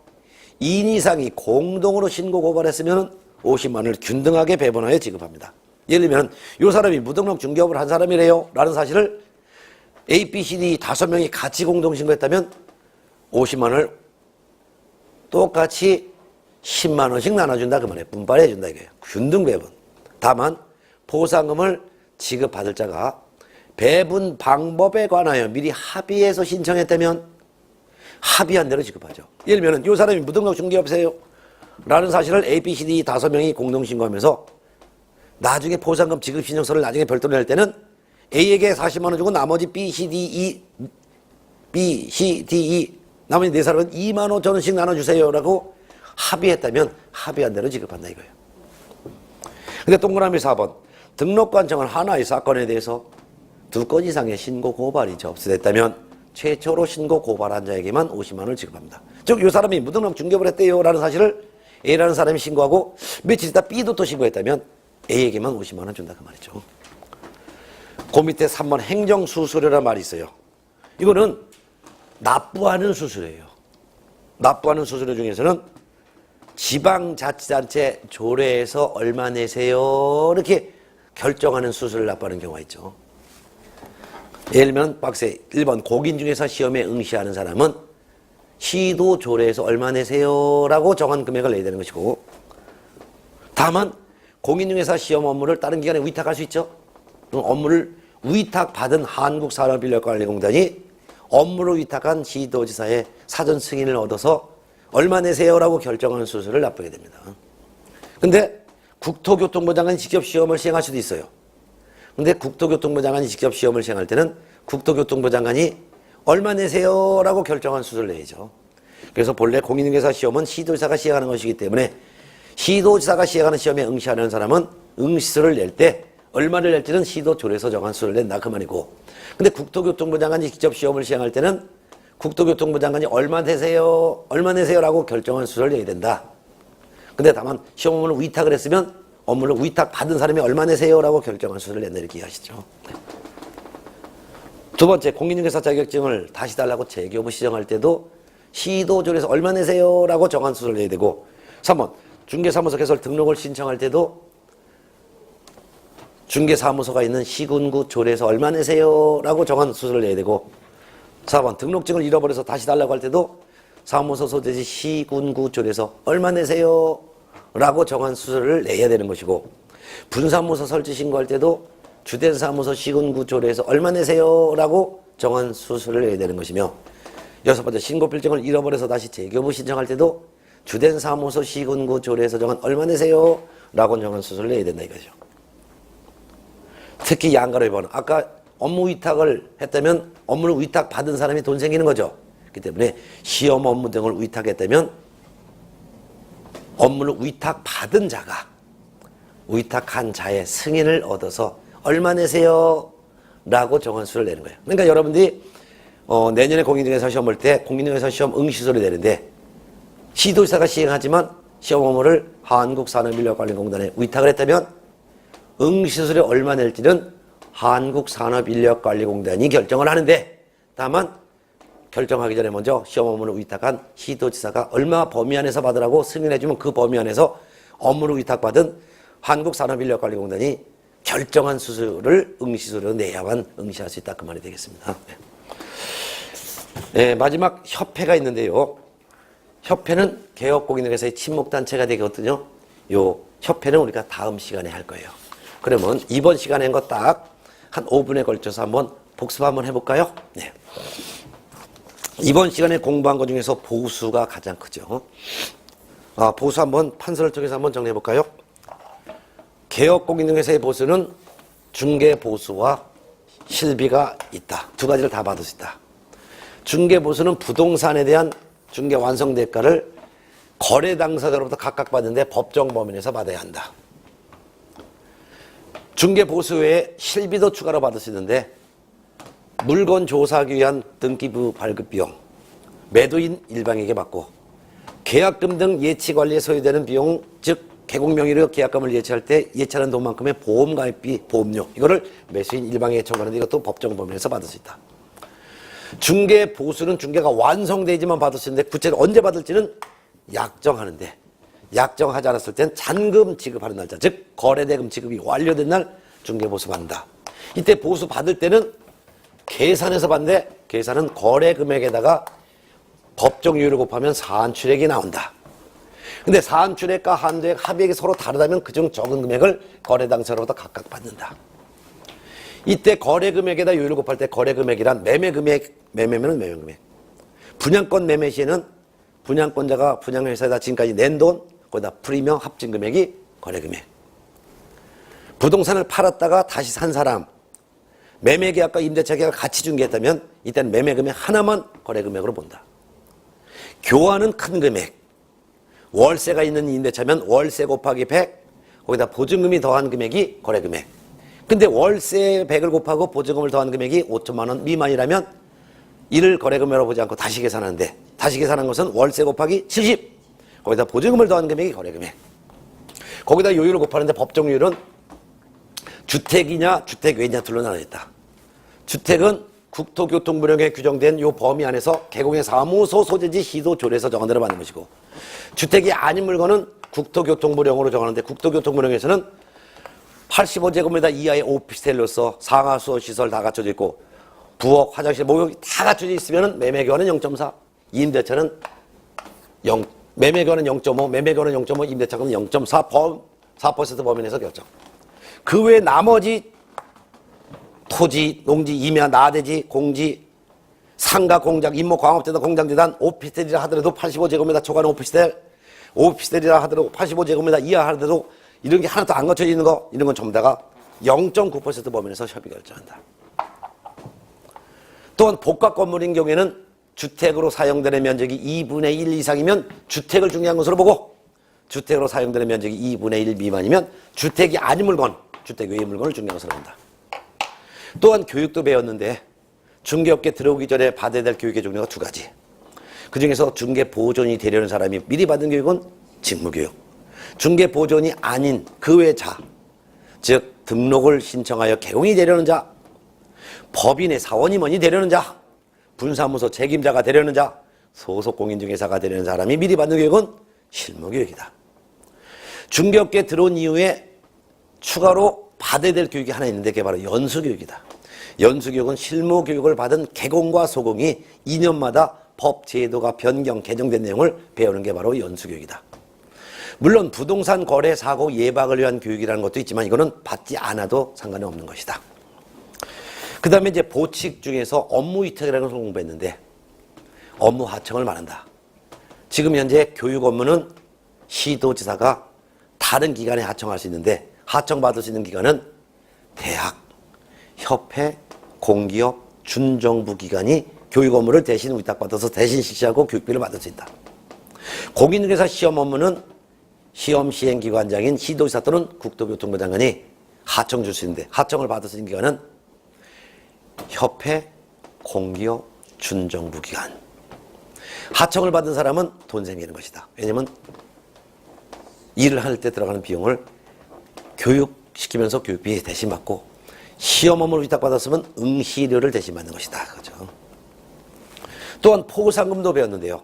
2인 이상이 공동으로 신고 고발했으면 50만 원을 균등하게 배분하여 지급합니다. 예를 들면 이 사람이 무등록 중개업을 한 사람이래요 라는 사실을 A, B, C, D 5명이 같이 공동 신고했다면 50만 원을 똑같이 10만 원씩 나눠준다 그 말이에요. 분발해준다 이거예요. 균등 배분. 다만 보상금을 지급받을 자가 배분 방법에 관하여 미리 합의해서 신청했다면 합의한 대로 지급하죠. 예를 들면 이 사람이 무등록 중개업세요 라는 사실을 A, B, C, D 5명이 공동 신고하면서 나중에 보상금 지급 신청서를 나중에 별도로 낼 때는 A에게 40만 원 주고 나머지 B, C, D, E 나머지 4사람은 2만 5천 원씩 나눠주세요 라고 합의했다면 합의한 대로 지급한다 이거예요. 근데 동그라미 4번, 등록관청은 하나의 사건에 대해서 2건 이상의 신고 고발이 접수됐다면 최초로 신고 고발한 자에게만 50만 원을 지급합니다. 즉 이 사람이 무등록 중개업을 했대요 라는 사실을 A라는 사람이 신고하고 며칠 있다 B도 또 신고했다면 A에게만 50만 원 준다 그 말이죠. 그 밑에 3번 행정수수료라는 말이 있어요. 이거는 납부하는 수수료예요. 납부하는 수수료 중에서는 지방자치단체 조례에서 얼마 내세요 이렇게 결정하는 수수료를 납부하는 경우가 있죠. 예를 들면 박스 1번 공인중개사 시험에 응시하는 사람은 시도 조례에서 얼마 내세요 라고 정한 금액을 내야 되는 것이고, 다만 공인중개사 시험 업무를 다른 기관에 위탁할 수 있죠. 그럼 업무를 위탁받은 한국산업인력관리공단이 업무를 위탁한 시도지사의 사전 승인을 얻어서 얼마 내세요라고 결정하는 수수료를 납부하게 됩니다. 근데 국토교통부 장관이 직접 시험을 시행할 수도 있어요. 근데 국토교통부 장관이 직접 시험을 시행할 때는 국토교통부 장관이 얼마 내세요라고 결정한 수수료를 내야죠. 그래서 본래 공인중개사 시험은 시도지사가 시행하는 것이기 때문에 시도지사가 시행하는 시험에 응시하는 사람은 응시수를 낼 때 얼마를 낼지는 시도조례에서 정한 수를 낸다 그 말이고, 근데 국토교통부 장관이 직접 시험을 시행할 때는 국토교통부 장관이 얼마 내세요라고 결정한 수를 내야 된다. 근데 다만 시험 업무를 위탁을 했으면 업무를 위탁 받은 사람이 얼마 내세요라고 결정한 수를 낸다 이렇게 이해하시죠. 두 번째, 공인중개사 자격증을 다시 달라고 재교부 시정할 때도 시도조례에서 얼마 내세요라고 정한 수를 내야 되고, 3번 중개사무소 개설 등록을 신청할 때도 중개사무소가 있는 시군구 조례에서 얼마 내세요라고 정한 수수료를 내야 되고, 4번 등록증을 잃어버려서 다시 달라고 할 때도 사무소 소재지 시군구 조례에서 얼마 내세요라고 정한 수수료를 내야 되는 것이고, 분사무소 설치 신고할 때도 주된 사무소 시군구 조례에서 얼마 내세요라고 정한 수수료를 내야 되는 것이며, 6번째 신고필증을 잃어버려서 다시 재교부 신청할 때도 주된 사무소 시군구 조례에서 정한 얼마 내세요라고 정한 수수료를 내야 된다 이거죠. 특히 양가로 2번, 아까 업무 위탁을 했다면 업무를 위탁 받은 사람이 돈 생기는 거죠. 그렇기 때문에 시험 업무 등을 위탁했다면 업무를 위탁 받은 자가 위탁한 자의 승인을 얻어서 얼마 내세요 라고 정한 수를 내는 거예요. 그러니까 여러분들이 내년에 공인중개사 시험 볼 때 공인중개사 시험 응시수를 내는데 시도지사가 시행하지만 시험 업무를 한국산업인력관리공단에 위탁을 했다면 응시수수료 얼마 낼지는 한국산업인력관리공단이 결정을 하는데, 다만 결정하기 전에 먼저 시험 업무를 위탁한 시도지사가 얼마 범위 안에서 받으라고 승인해주면 그 범위 안에서 업무를 위탁받은 한국산업인력관리공단이 결정한 수수료를 응시수수료로 내야만 응시할 수 있다 그 말이 되겠습니다. 네, 마지막 협회가 있는데요. 협회는 개업공인중개사의 친목단체가 되거든요. 요 협회는 우리가 다음 시간에 할 거예요. 그러면 이번 시간에 한 거 딱 한 5분에 걸쳐서 한번 복습 한번 해볼까요? 네. 이번 시간에 공부한 것 중에서 보수가 가장 크죠. 보수 한번 판서를 통해서 한번 정리해볼까요? 개업공인중개사의 보수는 중개보수와 실비가 있다. 두 가지를 다 받을 수 있다. 중개보수는 부동산에 대한 중개 완성 대가를 거래 당사자로부터 각각 받는데 법정 범위 내에서 받아야 한다. 중개보수 외에 실비도 추가로 받을 수 있는데 물건 조사하기 위한 등기부 발급 비용, 매도인 일방에게 받고 계약금 등 예치관리에 소요되는 비용, 즉 개공명의로 계약금을 예치할 때 예치하는 돈만큼의 보험가입비, 보험료 이거를 매수인 일방에게 청구하는데 이것도 법정 범위 내에서 받을 수 있다. 중개보수는 중개가 완성되지만 받을 수 있는데 구체적으로 언제 받을지는 약정하는데, 약정하지 않았을 땐 잔금 지급하는 날짜, 즉 거래대금 지급이 완료된 날 중개보수 받는다. 이때 보수 받을 때는 계산해서 받는데 계산은 거래금액에다가 법정유예를 곱하면 사안출액이 나온다. 근데 사안출액과 한도액, 합의액이 서로 다르다면 그중 적은 금액을 거래당사로부터 각각 받는다. 이때 거래금액에다 유예를 곱할 때 거래금액이란 매매금액, 매매면은 매매금액. 분양권 매매 시에는 분양권자가 분양회사에다 지금까지 낸 돈, 거기다 프리미엄 합친 금액이 거래금액. 부동산을 팔았다가 다시 산 사람, 매매계약과 임대차 계약을 같이 중개했다면 이때는 매매금액 하나만 거래금액으로 본다. 교환은 큰 금액, 월세가 있는 임대차면 월세 곱하기 100, 거기다 보증금이 더한 금액이 거래금액. 근데 월세 100을 곱하고 보증금을 더한 금액이 5천만 원 미만이라면 이를 거래금액으로 보지 않고 다시 계산하는데, 다시 계산한 것은 월세 곱하기 70, 거기다 보증금을 더한 금액이 거래금액. 거기다 요율을 곱하는데 법정 요율은 주택이냐 주택 외냐 둘로 나눠 있다. 주택은 국토교통부령에 규정된 요 범위 안에서 개공의 사무소 소재지 시도 조례에서 정한 대로 받는 것이고, 주택이 아닌 물건은 국토교통부령으로 정하는데 국토교통부령에서는 85제곱미터 이하의 오피스텔로서 상하수도 시설 다 갖춰져 있고 부엌, 화장실, 목욕이 다 갖춰져 있으면 매매교환은 0.4, 임대차는 0, 매매교환은 0.5, 매매교환은 0.5, 임대차는 0.4, 4% 범위 내에서 결정. 그 외에 나머지 토지, 농지, 임야, 나대지, 공지, 상가 공장, 임모 광업재단 공장재단, 오피스텔이라 하더라도 85제곱미터 초과는 오피스텔이라 하더라도 85제곱미터 이하 하더라도 이런 게 하나도 안 거쳐져 있는 거, 이런 건 전부 다가 0.9% 범위에서 협의 결정한다. 또한 복합 건물인 경우에는 주택으로 사용되는 면적이 2분의 1 이상이면 주택을 중요한 것으로 보고, 주택으로 사용되는 면적이 2분의 1 미만이면 주택이 아닌 물건, 주택 외의 물건을 중요한 것으로 본다. 또한 교육도 배웠는데 중개업계 들어오기 전에 받아야 될 교육의 종류가 두 가지. 그 중에서 중개 보존이 되려는 사람이 미리 받은 교육은 직무교육. 중개 보존이 아닌 그 외 자, 즉 등록을 신청하여 개공이 되려는 자, 법인의 사원임원이 되려는 자, 분사무소 책임자가 되려는 자, 소속 공인중개사가 되려는 사람이 미리 받는 교육은 실무교육이다. 중개업계에 들어온 이후에 추가로 받아야 될 교육이 하나 있는데 그게 바로 연수교육이다. 연수교육은 실무교육을 받은 개공과 소공이 2년마다 법 제도가 변경, 개정된 내용을 배우는 게 바로 연수교육이다. 물론 부동산 거래 사고 예방을 위한 교육이라는 것도 있지만 이거는 받지 않아도 상관이 없는 것이다. 그 다음에 이제 보칙 중에서 업무 위탁이라는 것을 공부했는데 업무 하청을 말한다. 지금 현재 교육 업무는 시도지사가 다른 기관에 하청할 수 있는데 하청받을 수 있는 기관은 대학, 협회, 공기업, 준정부 기관이 교육 업무를 대신 위탁받아서 대신 실시하고 교육비를 받을 수 있다. 공인중개사 시험 업무는 시험 시행기관장인 시도지사 또는 국토교통부 장관이 하청 줄 수 있는데 하청을 받을 수 있는 기관은 협회, 공기업, 준정부 기관. 하청을 받은 사람은 돈 생기는 것이다. 왜냐하면 일을 할 때 들어가는 비용을 교육시키면서 교육비 대신 받고 시험 업무를 위탁받았으면 응시료를 대신 받는 것이다. 그렇죠? 또한 포상금도 배웠는데요.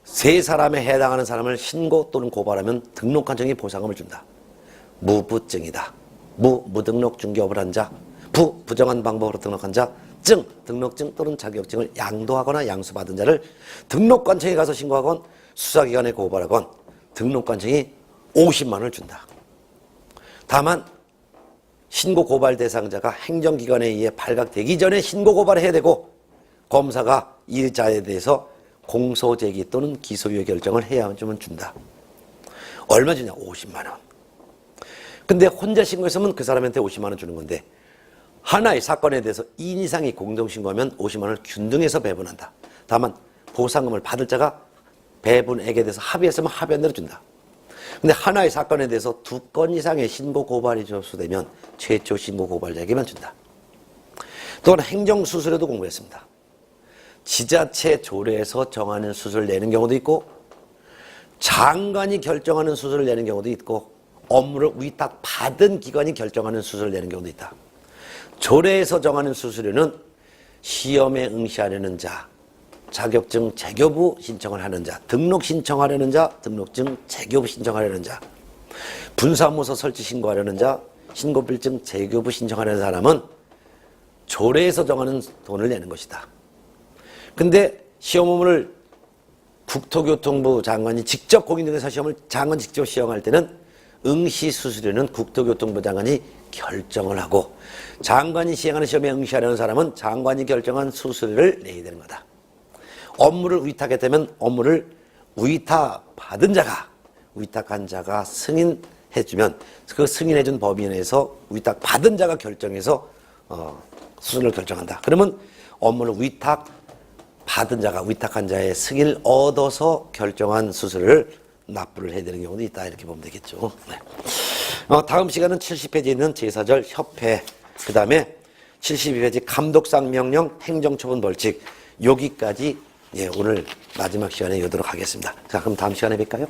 세 사람에 해당하는 사람을 신고 또는 고발하면 등록관청이 보상금을 준다. 무부증이다. 무등록 중개업을 한 자, 부정한 방법으로 등록한 자, 등록증 또는 자격증을 양도하거나 양수받은 자를 등록관청에 가서 신고하건 수사기관에 고발하건 등록관청이 50만 원을 준다. 다만 신고 고발 대상자가 행정기관에 의해 발각되기 전에 신고 고발을 해야 되고 검사가 이 자에 대해서 공소제기 또는 기소유예 결정을 해야만 준다. 얼마 주냐? 50만 원. 근데 혼자 신고했으면 그 사람한테 50만 원 주는 건데 하나의 사건에 대해서 2인 이상이 공동신고하면 50만 원을 균등해서 배분한다. 다만 보상금을 받을 자가 배분액에 대해서 합의했으면 합의한 대로 준다. 근데 하나의 사건에 대해서 2건 이상의 신고 고발이 접수되면 최초 신고 고발자에게만 준다. 또한 행정수수료도 공부했습니다. 지자체 조례에서 정하는 수수료를 내는 경우도 있고 장관이 결정하는 수수료를 내는 경우도 있고 업무를 위탁받은 기관이 결정하는 수수료를 내는 경우도 있다. 조례에서 정하는 수수료는 시험에 응시하려는 자, 자격증 재교부 신청을 하는 자, 등록 신청하려는 자, 등록증 재교부 신청하려는 자, 분사무소 설치 신고하려는 자, 신고필증 재교부 신청하려는 사람은 조례에서 정하는 돈을 내는 것이다. 근데 시험 업무를 국토교통부 장관이 직접 공인중개사 시험을 장관 직접 시험할 때는 응시 수수료는 국토교통부 장관이 결정을 하고 장관이 시행하는 시험에 응시하려는 사람은 장관이 결정한 수수료를 내야 되는 거다. 업무를 위탁했다면 업무를 위탁받은 자가 위탁한 자가 승인해주면 그 승인해준 범위 내에서 위탁받은 자가 결정해서 수수료를 결정한다. 그러면 업무를 위탁받은 자가 위탁한 자의 승인을 얻어서 결정한 수수료를 납부를 해야 되는 경우도 있다. 이렇게 보면 되겠죠. 네. 다음 시간은 70페이지에 있는 제4절 협회, 그 다음에 72페이지 감독상 명령 행정처분 벌칙, 여기까지 오늘 마지막 시간에 이어도록 하겠습니다. 자, 그럼 다음 시간에 뵐까요?